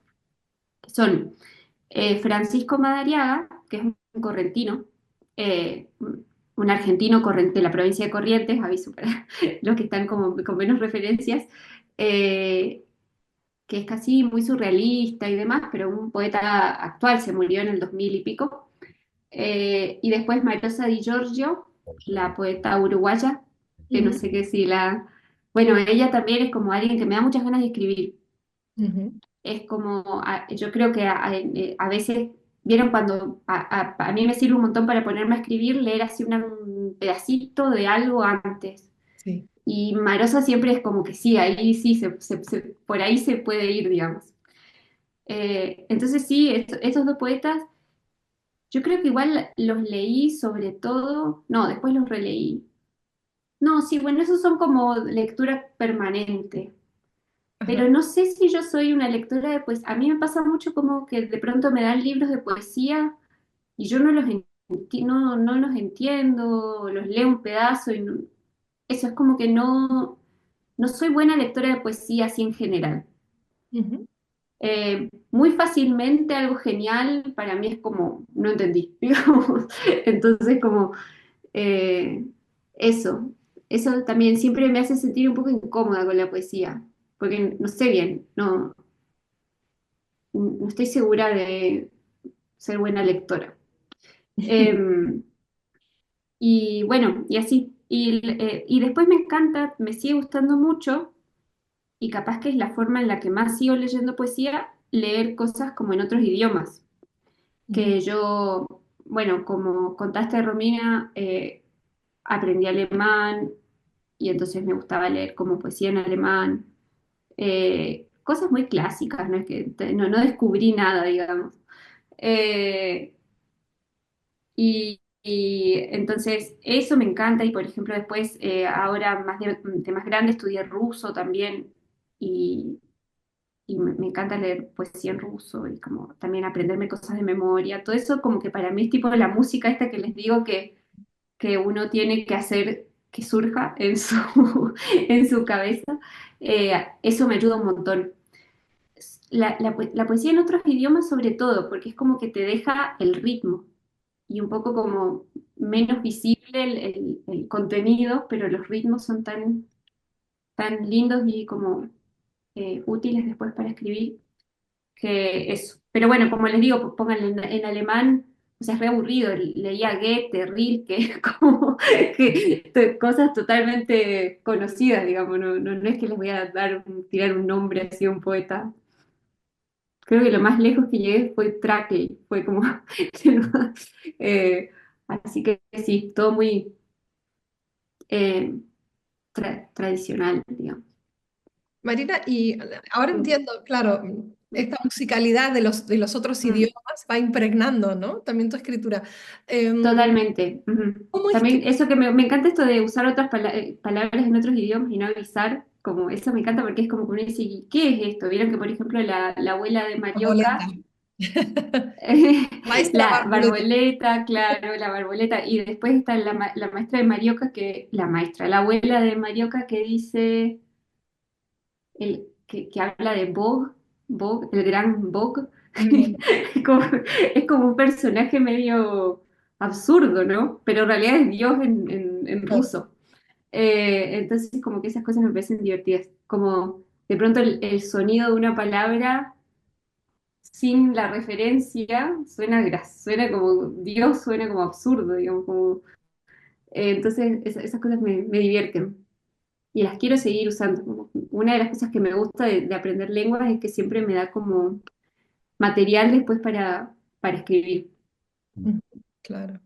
que son Francisco Madariaga, que es un correntino, un argentino de la provincia de Corrientes, aviso para los que están como con menos referencias, eh, que es casi muy surrealista y demás, pero un poeta actual, se murió en el 2000 y pico. Y después Marosa Di Giorgio, la poeta uruguaya, que no Ujú. sé qué si la... Bueno, ella también es como alguien que me da muchas ganas de escribir. Ujú. Es como, yo creo que a veces, vieron cuando a mí me sirve un montón para ponerme a escribir, leer así un pedacito de algo antes. Sí. Y Marosa siempre es como que sí, ahí sí, por ahí se puede ir, digamos. Entonces sí, estos dos poetas, yo creo que igual los leí sobre todo, no, después los releí. No, sí, bueno, esos son como lectura permanente. Ajá. Pero no sé si yo soy una lectora de poesía. A mí me pasa mucho como que de pronto me dan libros de poesía y yo no los entiendo, los leo un pedazo y eso es como que no soy buena lectora de poesía así en general. Ujú. Muy fácilmente algo genial para mí es como, no entendí, digamos. Entonces como eh, eso, eso también siempre me hace sentir un poco incómoda con la poesía, porque no sé bien, no estoy segura de ser buena lectora. Eh, y bueno, y así. Y después me encanta, me sigue gustando mucho, y capaz que es la forma en la que más sigo leyendo poesía, leer cosas como en otros idiomas. Ujú. Que yo, bueno, como contaste, Romina, aprendí alemán y entonces me gustaba leer como poesía en alemán. Cosas muy clásicas, no es que no descubrí nada, digamos. Eh, y entonces eso me encanta y por ejemplo después, ahora de más grande estudié ruso también y, y me encanta leer poesía en ruso y como también aprenderme cosas de memoria. Todo eso como que para mí es tipo la música esta que les digo que uno tiene que hacer que surja en en su cabeza. Eso me ayuda un montón. La poesía en otros idiomas sobre todo, porque es como que te deja el ritmo y un poco como menos visible el contenido, pero los ritmos son tan lindos y como útiles después para escribir que eso. Pero bueno, como les digo, pónganle en alemán, o sea, es re aburrido. Leía Goethe, Rilke, como cosas totalmente conocidas, digamos. No es que les voy a tirar un nombre así a un poeta. Creo que lo más lejos que llegué fue Trakl, fue como... eh, así que sí, todo muy eh, tradicional, digamos. Marina, y ahora Mm, entiendo, claro, esta musicalidad de los otros mm. idiomas va impregnando, ¿no? También tu escritura. Em, Totalmente. Ujú. ¿Cómo También escribes? eso que me encanta esto de usar otras palabras en otros idiomas y no avisar, como eso me encanta porque es como que uno dice, "¿Y qué es esto?". Vieron que, por ejemplo, la abuela de Boleta. Marioca, Maestra la Barboleta. barboleta, claro, la barboleta, y después está la maestra de Marioca, la abuela de Marioca que dice, que habla de Bog, el gran Bog. Mm, Es como, es como un personaje medio absurdo, ¿no? Pero en realidad es Dios en oh, ruso. Entonces, como que esas cosas me parecen divertidas. Como de pronto el sonido de una palabra sin la referencia suena como Dios, suena como absurdo, digamos. Entonces, esas cosas me divierten y las quiero seguir usando. Una de las cosas que me gusta de aprender lenguas es que siempre me da como material después para escribir. mm, claro.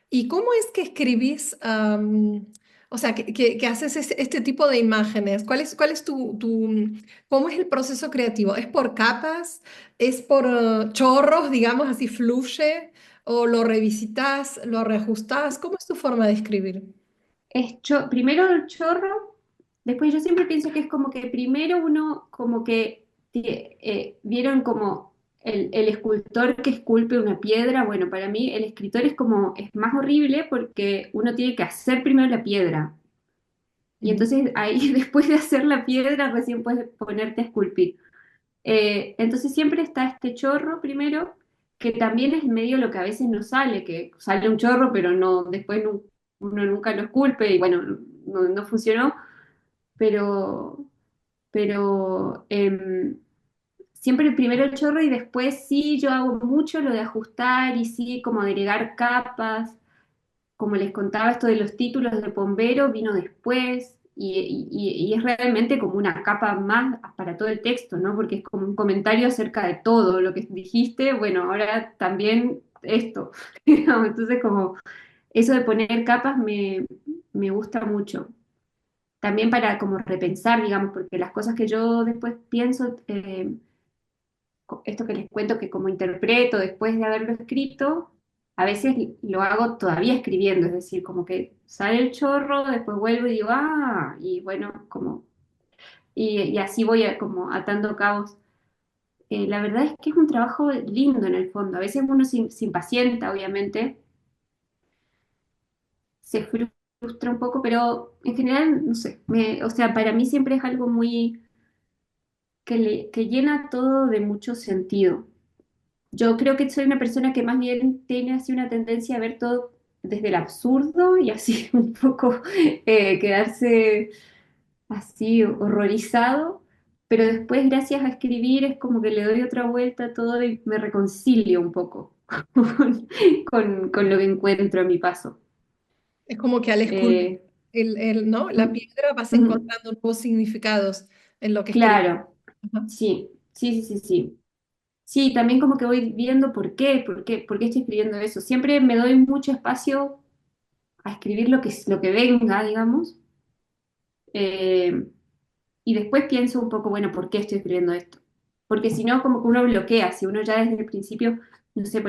¿Y cómo es que escribís, o sea, que haces este tipo de imágenes? Cuál es cómo es el proceso creativo? ¿Es por capas? ¿Es por chorros, digamos, así fluye? ¿O lo revisitas, lo reajustás? ¿Cómo es tu forma de escribir? Primero el chorro, después yo siempre pienso que es como que primero uno como que vieron como el escultor que esculpe una piedra. Bueno, para mí el escritor es más horrible porque uno tiene que hacer primero la piedra. Y Ujú. entonces ahí después de hacer la piedra recién puedes ponerte a esculpir. Entonces siempre está este chorro primero, que también es medio lo que a veces no sale, que sale un chorro, pero no, después uno nunca lo esculpe y bueno, no funcionó, pero, pero siempre primero el chorro y después sí yo hago mucho lo de ajustar y sí como agregar capas. Como les contaba, esto de los títulos de Pombero vino después y es realmente como una capa más para todo el texto, ¿no? Porque es como un comentario acerca de todo lo que dijiste, bueno, ahora también esto. Entonces, como eso de poner capas me gusta mucho. también para como repensar, digamos, porque las cosas que yo después pienso, esto que les cuento que como interpreto después de haberlo escrito, a veces lo hago todavía escribiendo, es decir, como que sale el chorro, después vuelvo y digo, ah, y bueno, como, y así voy como atando cabos. La verdad es que es un trabajo lindo en el fondo, a veces uno se impacienta, obviamente, se frustra un poco, pero en general, no sé, o sea, para mí siempre es algo muy, que llena todo de mucho sentido. Yo creo que soy una persona que más bien tiene así una tendencia a ver todo desde el absurdo y así un poco quedarse así horrorizado, pero después gracias a escribir es como que le doy otra vuelta a todo y me reconcilio un poco con, con lo que encuentro a mi paso. Es como que al esculpir Eh, ¿no? La mm, piedra vas mm, encontrando nuevos significados en lo que escribes. claro, Ajá. sí, sí, sí, sí, sí. Sí, también como que voy viendo por qué estoy escribiendo eso. Siempre me doy mucho espacio a escribir lo que venga, digamos, eh, y después pienso un poco, bueno, ¿por qué estoy escribiendo esto? Porque si no, como que uno bloquea, si uno ya desde el principio, no sé,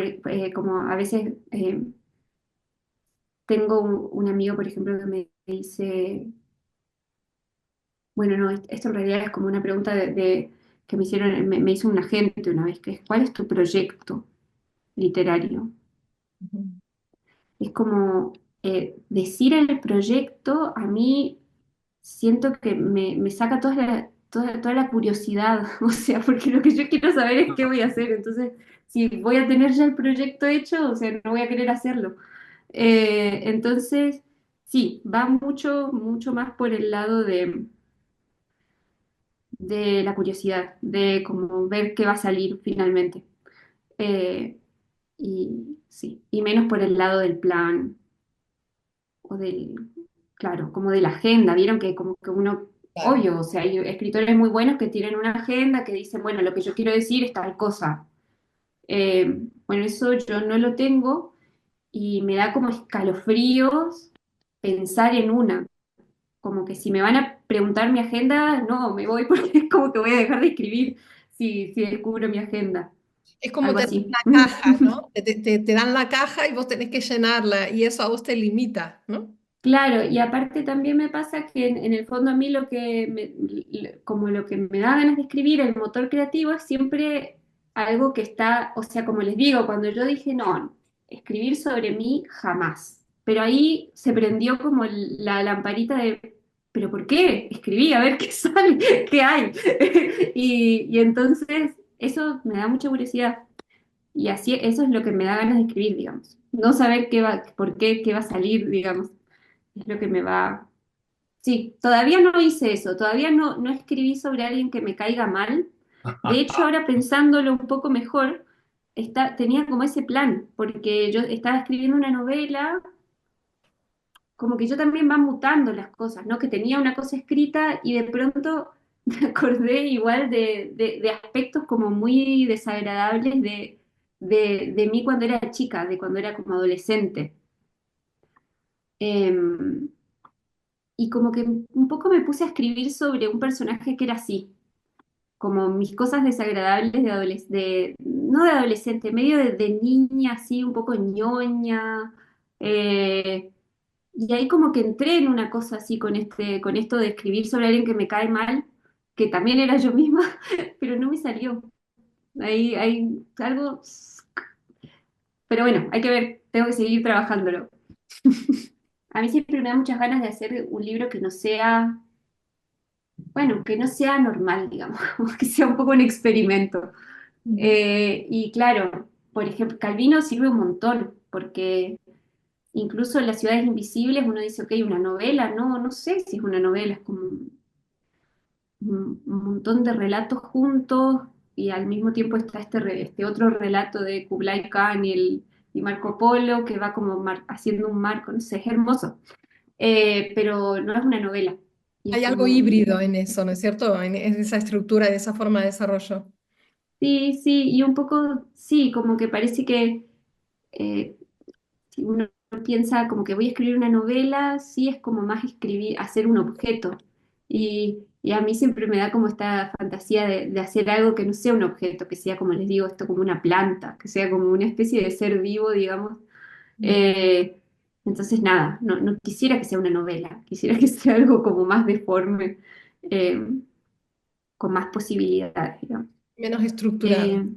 como a veces tengo un amigo, por ejemplo, que me dice, bueno, no, esto en realidad es como una pregunta que me hicieron, me hizo un agente una vez, que es, ¿cuál es tu proyecto literario? Ujú. Es como decir el proyecto a mí siento que me saca toda la curiosidad, o sea, porque lo que yo quiero saber es qué voy a hacer, entonces si voy a tener ya el proyecto hecho, o sea, no voy a querer hacerlo. Entonces, sí, va mucho, mucho más por el lado de la curiosidad, de como ver qué va a salir finalmente. Eh, y sí, y menos por el lado del plan o del, claro, como de la agenda, vieron que como que uno, Claro. obvio, o sea, hay escritores muy buenos que tienen una agenda que dicen, bueno, lo que yo quiero decir es tal cosa. Bueno, eso yo no lo tengo y me da como escalofríos pensar en una, como que si me van a preguntar mi agenda, no, me voy porque es como que voy a dejar de escribir si descubro mi agenda, Es como algo tener así. una caja, ¿no? Te dan la caja y vos tenés que llenarla y eso a vos te limita, ¿no? Claro, y aparte también me pasa que en el fondo a mí como lo que me da ganas de escribir, el motor creativo es siempre algo que está, o sea, como les digo, cuando yo dije, no, escribir sobre mí jamás, pero ahí se prendió como la lamparita de, pero ¿por qué? Escribí, a ver qué sale, qué hay. Y entonces eso me da mucha curiosidad y así eso es lo que me da ganas de escribir, digamos. No saber qué va, por qué, qué va a salir, digamos. Es lo que me va... Sí, todavía no hice eso, todavía no escribí sobre alguien que me caiga mal. De hecho, ahora pensándolo un poco mejor, tenía como ese plan, porque yo estaba escribiendo una novela, como que yo también van mutando las cosas, ¿no? Que tenía una cosa escrita y de pronto me acordé igual de aspectos como muy desagradables de mí cuando era chica, de cuando era como adolescente. Em, y como que un poco me puse a escribir sobre un personaje que era así, como mis cosas desagradables no de adolescente, medio de niña, así, un poco ñoña. Y ahí como que entré en una cosa así con esto de escribir sobre alguien que me cae mal, que también era yo misma, pero no me salió. Ahí hay algo, pero bueno, hay que ver, tengo que seguir trabajándolo. A mí siempre me da muchas ganas de hacer un libro que no sea, bueno, que no sea normal, digamos, que sea un poco un experimento. Ujú. Y claro, por ejemplo, Calvino sirve un montón, porque incluso en Las ciudades invisibles uno dice, ok, una novela, no, no sé si es una novela, es como un montón de relatos juntos y al mismo tiempo está este otro relato de Kublai Khan y Marco Polo que va como haciendo un marco, no sé, es hermoso. Pero no es una novela. Y es Hay algo como, híbrido en eso, ¿no es cierto? En esa estructura, en esa forma de desarrollo. sí, sí, y un poco, sí, como que parece que eh, si uno piensa como que voy a escribir una novela, sí es como más escribir, hacer un objeto. Y a mí siempre me da como esta fantasía de hacer algo que no sea un objeto, que sea, como les digo, esto como una planta, que sea como una especie de ser vivo, digamos. Eh, entonces, nada, no quisiera que sea una novela, quisiera que sea algo como más deforme, eh, con más posibilidades, digamos. Menos estructurado.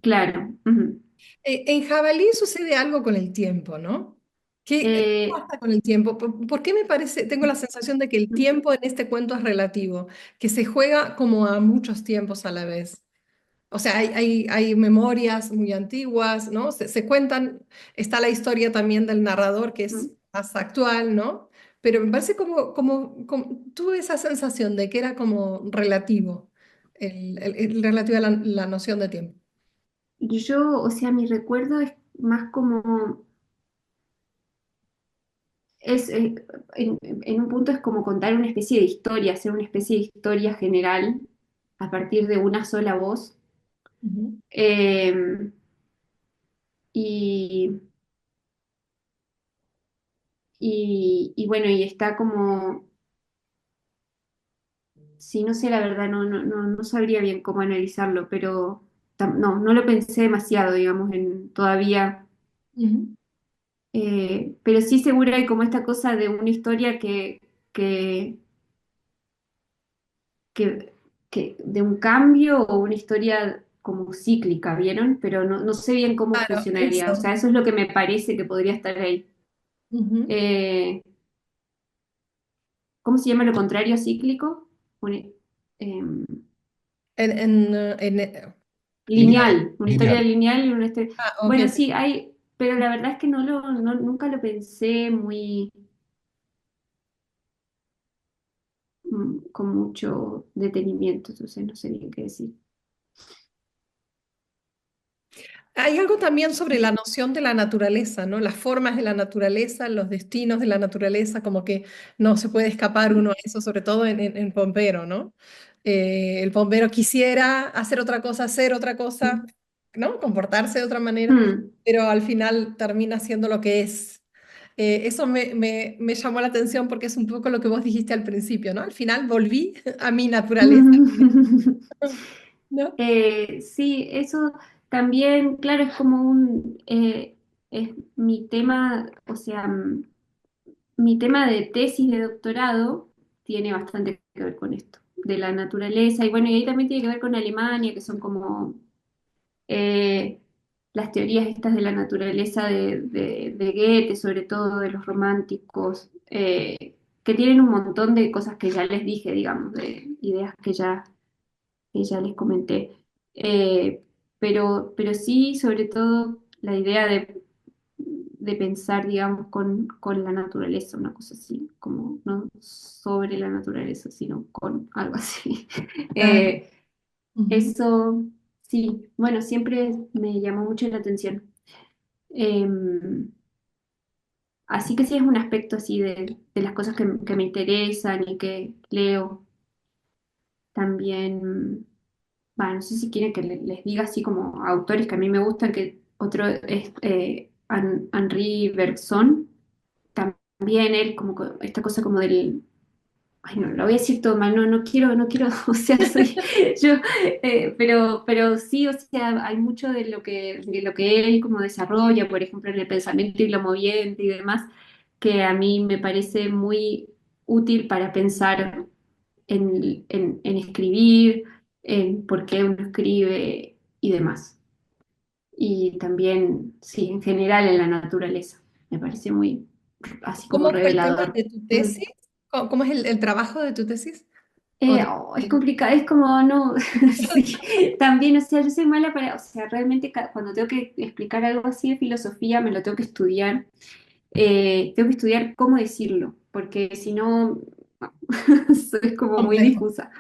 Claro. Ujú. En Jabalí sucede algo con el tiempo, ¿no? ¿Qué Eh, pasa con el tiempo? ¿Por qué me parece, tengo la sensación de que el tiempo en este cuento es relativo, que se juega como a muchos tiempos a la vez? O sea, hay memorias muy antiguas, ¿no? Se cuentan, está la historia también del narrador que es más actual, ¿no? Pero me parece tuve esa sensación de que era como relativo, el relativo a la noción de tiempo. yo, o sea, mi recuerdo es más como, es, en un punto es como contar una especie de historia, hacer una especie de historia general a partir de una sola voz. Ujú. Eh, y, y bueno, y está como, sí, no sé, la verdad, no sabría bien cómo analizarlo, pero no lo pensé demasiado, digamos, en todavía. Ujú. Pero sí seguro hay como esta cosa de una historia que, que, de un cambio o una historia como cíclica, ¿vieron? Pero no sé bien cómo Claro, funcionaría. O eso. sea, eso es lo que me parece que podría estar ahí. Ujú. Eh, ¿Cómo se llama lo contrario a cíclico? Uni- em, Lineal, Lineal, una historia lineal. lineal y una historia... Ok. Bueno, sí, hay, pero la verdad es que nunca lo pensé muy, con mucho detenimiento, entonces no sé bien qué decir. Hay algo también sobre la noción de la naturaleza, ¿no? Las formas de la naturaleza, los destinos de la naturaleza, como que no se puede escapar uno a eso, sobre todo en Pompero, ¿no? El Pompero quisiera hacer otra cosa, ¿no? Comportarse de otra manera, Hmm. pero al final termina siendo lo que es. Eso me llamó la atención porque es un poco lo que vos dijiste al principio, ¿no? Al final volví a mi naturaleza, ¿no? Sí, eso también, claro, es como es mi tema, o sea, mi tema de tesis de doctorado tiene bastante que ver con esto, de la naturaleza, y bueno, y ahí también tiene que ver con Alemania, que son como eh, las teorías estas de la naturaleza de Goethe, sobre todo de los románticos, que tienen un montón de cosas que ya les dije, digamos, de ideas que ya les comenté. Eh, pero sí, sobre todo, la idea de pensar, digamos, con la naturaleza, una cosa así, como no sobre la naturaleza, sino con algo así. Ah, Eh, ujú. Eso, sí, bueno, siempre me llamó mucho la atención. Eh, Así que sí es un aspecto así de las cosas que me interesan y que leo también. Bueno, no sé si quieren que les diga así como autores que a mí me gustan, que otro es Henri Bergson, también él como esta cosa como del, ay no, lo voy a decir todo mal, no quiero, o sea, soy yo, pero sí, o sea, hay mucho de lo que él como desarrolla, por ejemplo, en el pensamiento y lo moviente y demás, que a mí me parece muy útil para pensar en escribir, en por qué uno escribe y demás. Y también, sí, en general en la naturaleza. Me parece muy así como ¿Cómo fue el tema revelador. de tu Mm. tesis? ¿Cómo es el trabajo de tu tesis? ¿O de- Es complicado, es como, no, sí, también, o sea, yo soy mala para, o sea, realmente cuando tengo que explicar algo así de filosofía, me lo tengo que estudiar, tengo que estudiar cómo decirlo, porque si no, soy como muy complejo? difusa,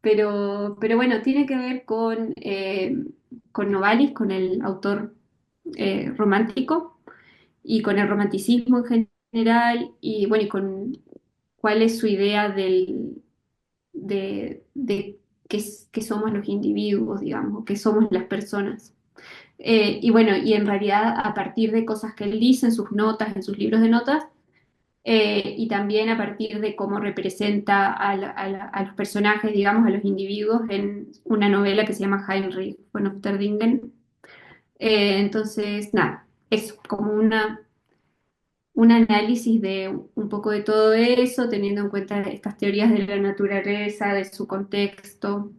pero, pero bueno, tiene que ver con Novalis, con el autor romántico, y con el romanticismo en general, y bueno, y con cuál es su idea de que somos los individuos, digamos, que somos las personas. Y bueno, y en realidad a partir de cosas que él dice en sus notas, en sus libros de notas, y también a partir de cómo representa a los personajes, digamos, a los individuos en una novela que se llama Heinrich von Ofterdingen. Entonces, nada, es como un análisis de un poco de todo eso, teniendo en cuenta estas teorías de la naturaleza, de su contexto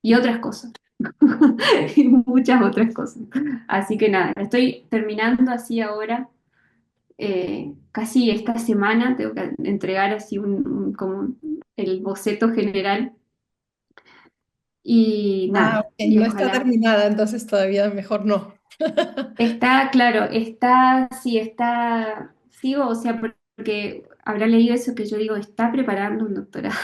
y otras cosas, y muchas otras cosas. Así que nada, la estoy terminando así ahora. Casi esta semana tengo que entregar así como el boceto general y Ah, nada, ok, y no está ojalá. terminada, entonces todavía mejor no. Está, claro, está, sí, está, sigo, o sea, porque habrá leído eso que yo digo, está preparando un doctorado.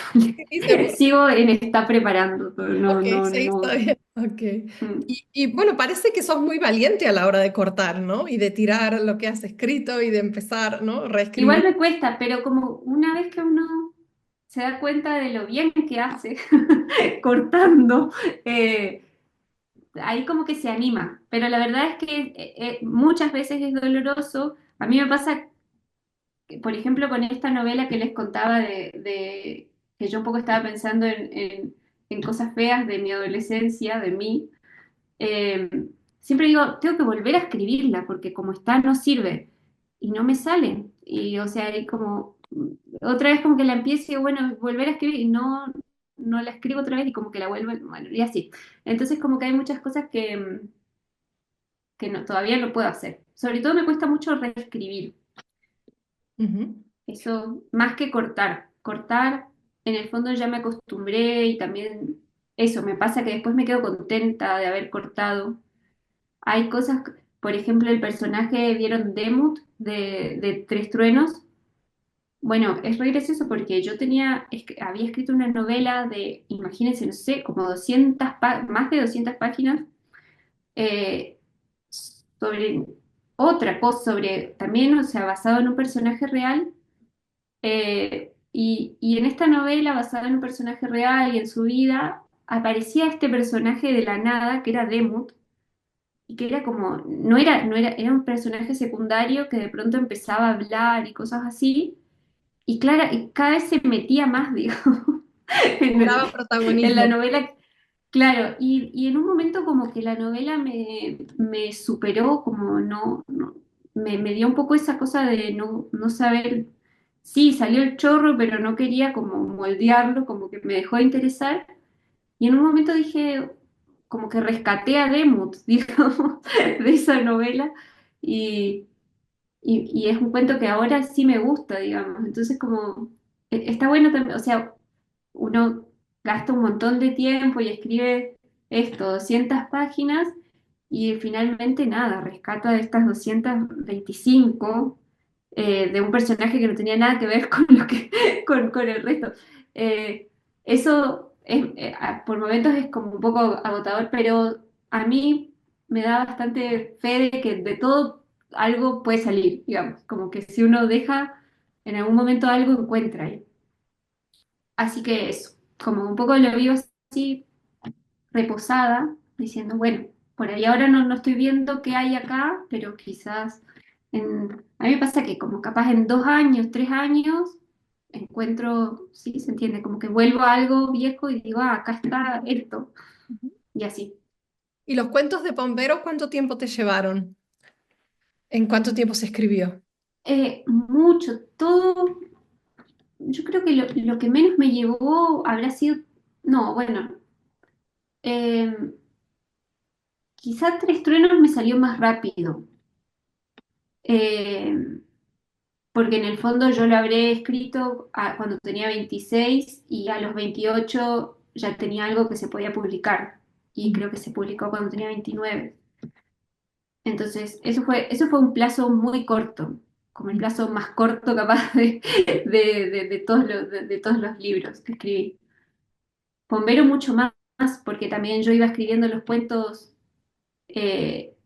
Sí, seguro. Sigo en está preparando, pero no, Ok, no, sí, está no. bien. Ok. Mm. Y bueno, parece que sos muy valiente a la hora de cortar, ¿no? Y de tirar lo que has escrito y de empezar, ¿no? Igual Reescribir. me cuesta, pero como una vez que uno se da cuenta de lo bien que hace cortando, eh, ahí como que se anima. Pero la verdad es que muchas veces es doloroso. A mí me pasa, por ejemplo, con esta novela que les contaba que yo un poco estaba pensando en cosas feas de mi adolescencia, de mí, eh, siempre digo, tengo que volver a escribirla porque como está no sirve y no me sale. Y o sea, hay como, otra vez como que la empiezo y digo, bueno, volver a escribir y no la escribo otra vez y como que la vuelvo, bueno, y así. Entonces como que hay muchas cosas que no, todavía no puedo hacer. Sobre todo me cuesta mucho reescribir. Ujú. Eso, más que cortar. Cortar, en el fondo ya me acostumbré y también eso, me pasa que después me quedo contenta de haber cortado. Hay cosas, por ejemplo, el personaje, ¿vieron Demut de Tres Truenos? Bueno, es re gracioso porque yo había escrito una novela de, imagínense, no sé, como 200, más de 200 páginas, eh, sobre otra cosa, sobre también, o sea, basado en un personaje real. Y en esta novela, basada en un personaje real y en su vida, aparecía este personaje de la nada, que era Demut, y que era como, era un personaje secundario que de pronto empezaba a hablar y cosas así, y claro, y cada vez se metía más, digo, en, Cobraba en la protagonismo. novela. Claro, y en un momento como que la novela me superó, como me dio un poco esa cosa de no saber, sí, salió el chorro, pero no quería como moldearlo, como que me dejó de interesar. Y en un momento dije, como que rescaté a Demut, digamos, de esa novela, y, y es un cuento que ahora sí me gusta, digamos. Entonces como, está bueno también, o sea, uno gasta un montón de tiempo y escribe esto, 200 páginas, y finalmente nada, rescata de estas 225 de un personaje que no tenía nada que ver con con el resto. Eso por momentos es como un poco agotador, pero a mí me da bastante fe de que de todo algo puede salir, digamos, como que si uno deja, en algún momento algo encuentra ahí. Así que eso, como un poco lo vivo así reposada, diciendo, bueno, por ahí ahora no estoy viendo qué hay acá, pero quizás a mí me pasa que como capaz en 2 años, 3 años, encuentro, sí, se entiende, como que vuelvo a algo viejo y digo, acá está esto, y así. ¿Y los cuentos de Pombero cuánto tiempo te llevaron? ¿En cuánto tiempo se escribió? Mucho, todo, yo creo que lo que menos me llevó habrá sido, no, bueno, eh, quizá Tres Truenos me salió más rápido. Eh, Porque en el fondo yo lo habré escrito cuando tenía 26 y a los 28 ya tenía algo que se podía publicar y Ujú. creo que se publicó cuando tenía 29. Entonces, eso fue un plazo muy corto, como el plazo más corto capaz de todos los libros que escribí. Bombero mucho más, porque también yo iba escribiendo los cuentos eh,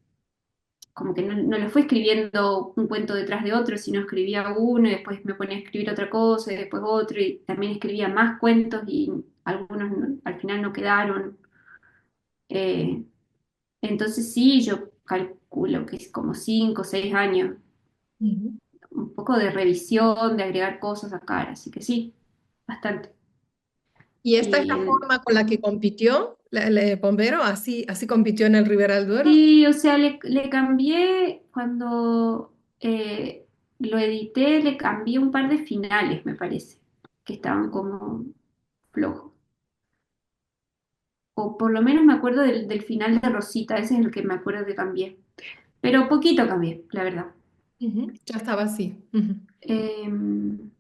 como que no lo fue escribiendo un cuento detrás de otro, sino escribía uno y después me ponía a escribir otra cosa y después otro y también escribía más cuentos y algunos al final no quedaron. Eh, Entonces sí, yo calculo que es como 5 o 6 años, Ujú. un poco de revisión, de agregar cosas acá, así que sí, bastante. ¿Y esta es Y la forma con la que compitió Pombero? ¿Así compitió en el Ribera del Duero? sí, o sea, le cambié cuando lo edité, le cambié un par de finales, me parece, que estaban como flojos. O por lo menos me acuerdo del final de Rosita, ese es el que me acuerdo que cambié. Pero poquito cambié, la verdad. Ujú. Ya estaba así. Ujú. Em,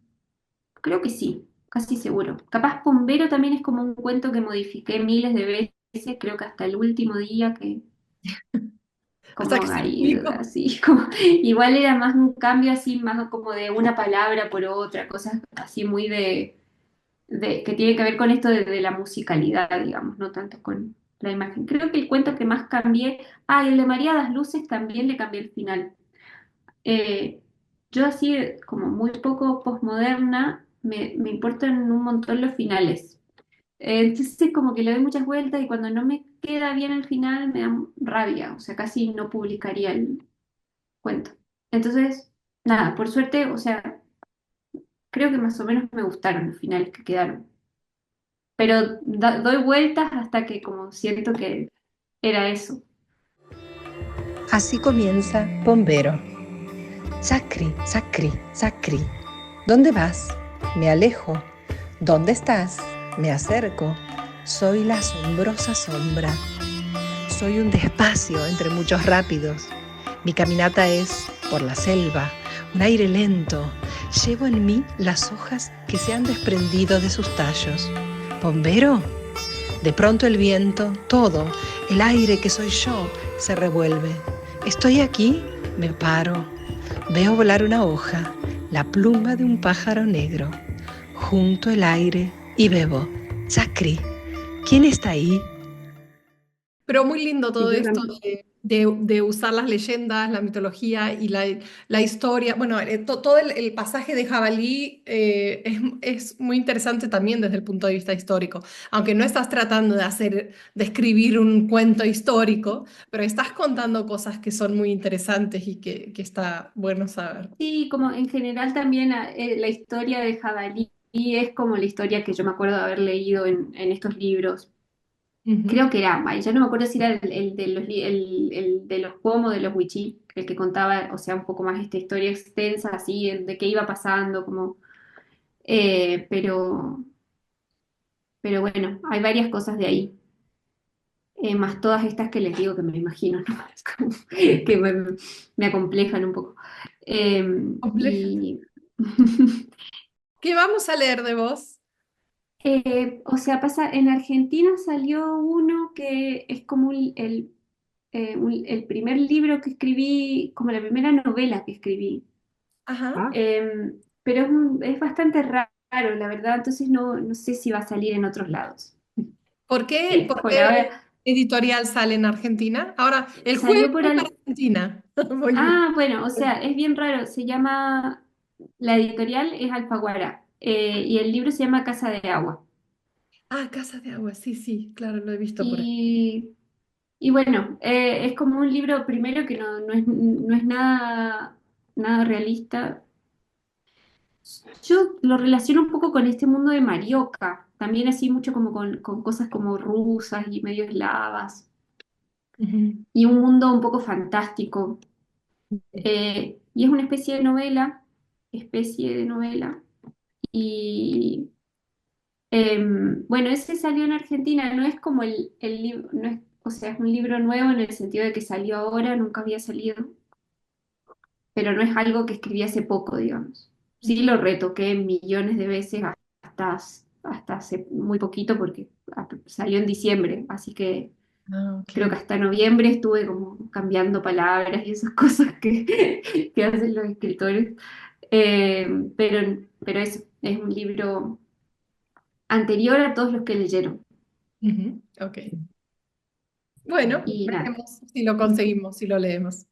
Creo que sí, casi seguro. Capaz Pombero también es como un cuento que modifiqué miles de veces, creo que hasta el último día que Hasta como que se ahí, publicó. así, como, igual era más un cambio así, más como de una palabra por otra, cosas así muy que tiene que ver con esto de la musicalidad, digamos, no tanto con la imagen. Creo que el cuento que más cambié, y el de María das Luces también le cambié el final. Eh, yo así, como muy poco posmoderna, me importan un montón los finales. Entonces como que le doy muchas vueltas y cuando no me queda bien el final me da rabia, o sea, casi no publicaría el cuento. Entonces, nada, por suerte, o sea, creo que más o menos me gustaron los finales que quedaron. Pero doy vueltas hasta que como siento que era eso. Así comienza Bombero. Sacri, sacri, sacri. ¿Dónde vas? Me alejo. ¿Dónde estás? Me acerco. Soy la asombrosa sombra. Soy un despacio entre muchos rápidos. Mi caminata es por la selva, un aire lento. Llevo en mí las hojas que se han desprendido de sus tallos. ¿Bombero? De pronto el viento, todo, el aire que soy yo, se revuelve. Estoy aquí, me paro. Veo volar una hoja, la pluma de un pájaro negro. Junto el aire y bebo. Sacri, ¿quién está ahí? Pero muy lindo Y todo yo esto también. de usar las leyendas, la mitología y la historia. Bueno, todo el pasaje de Jabalí es muy interesante también desde el punto de vista histórico. Aunque no estás tratando de escribir un cuento histórico, pero estás contando cosas que son muy interesantes y que está bueno saber. Sí, como en general también la historia de Jabalí es como la historia que yo me acuerdo de haber leído en estos libros. Ujú. Creo que era, ay, ya no me acuerdo si era el de el de los Pomo, de los Wichí, el que contaba, o sea, un poco más esta historia extensa, así, de qué iba pasando, como, eh, pero, pero bueno, hay varias cosas de ahí, más todas estas que les digo que me imagino, ¿no? Es como que me acomplejan un poco. Eh, Compleja. y, ¿Qué vamos a leer de vos? o sea, pasa, en Argentina salió uno que es como el primer libro que escribí, como la primera novela que escribí. Ajá. Pero es bastante raro, la verdad, entonces no sé si va a salir en otros lados. ¿Por Por qué ahora editorial sale en Argentina? Ahora, el jueves salió por voy para al... Argentina. Voy- Bueno, o sea, es bien raro, se llama, la editorial es Alfaguara, y el libro se llama Casa de Agua. Ah, Casa de Agua, sí, sí, claro, lo he visto por ahí. Y, y bueno, es como un libro primero que no es nada realista. Yo lo relaciono un poco con este mundo de Marioca, también así mucho como con cosas como rusas y medio eslavas, Ujú. y un mundo un poco fantástico. Y es una especie de novela. Y bueno, ese salió en Argentina, no es como el libro, no es, o sea, es un libro nuevo en el sentido de que salió ahora, nunca había salido, pero no es algo que escribí hace poco, digamos. Sí lo retoqué millones de veces hasta hace muy poquito porque salió en diciembre, así que Ah, creo ok. que hasta noviembre estuve como cambiando palabras y esas cosas que hacen los escritores. Pero eso, es un libro anterior a todos los que leyeron. Ujú, ok. Bueno, Y nada, veremos si lo conseguimos, si lo leemos.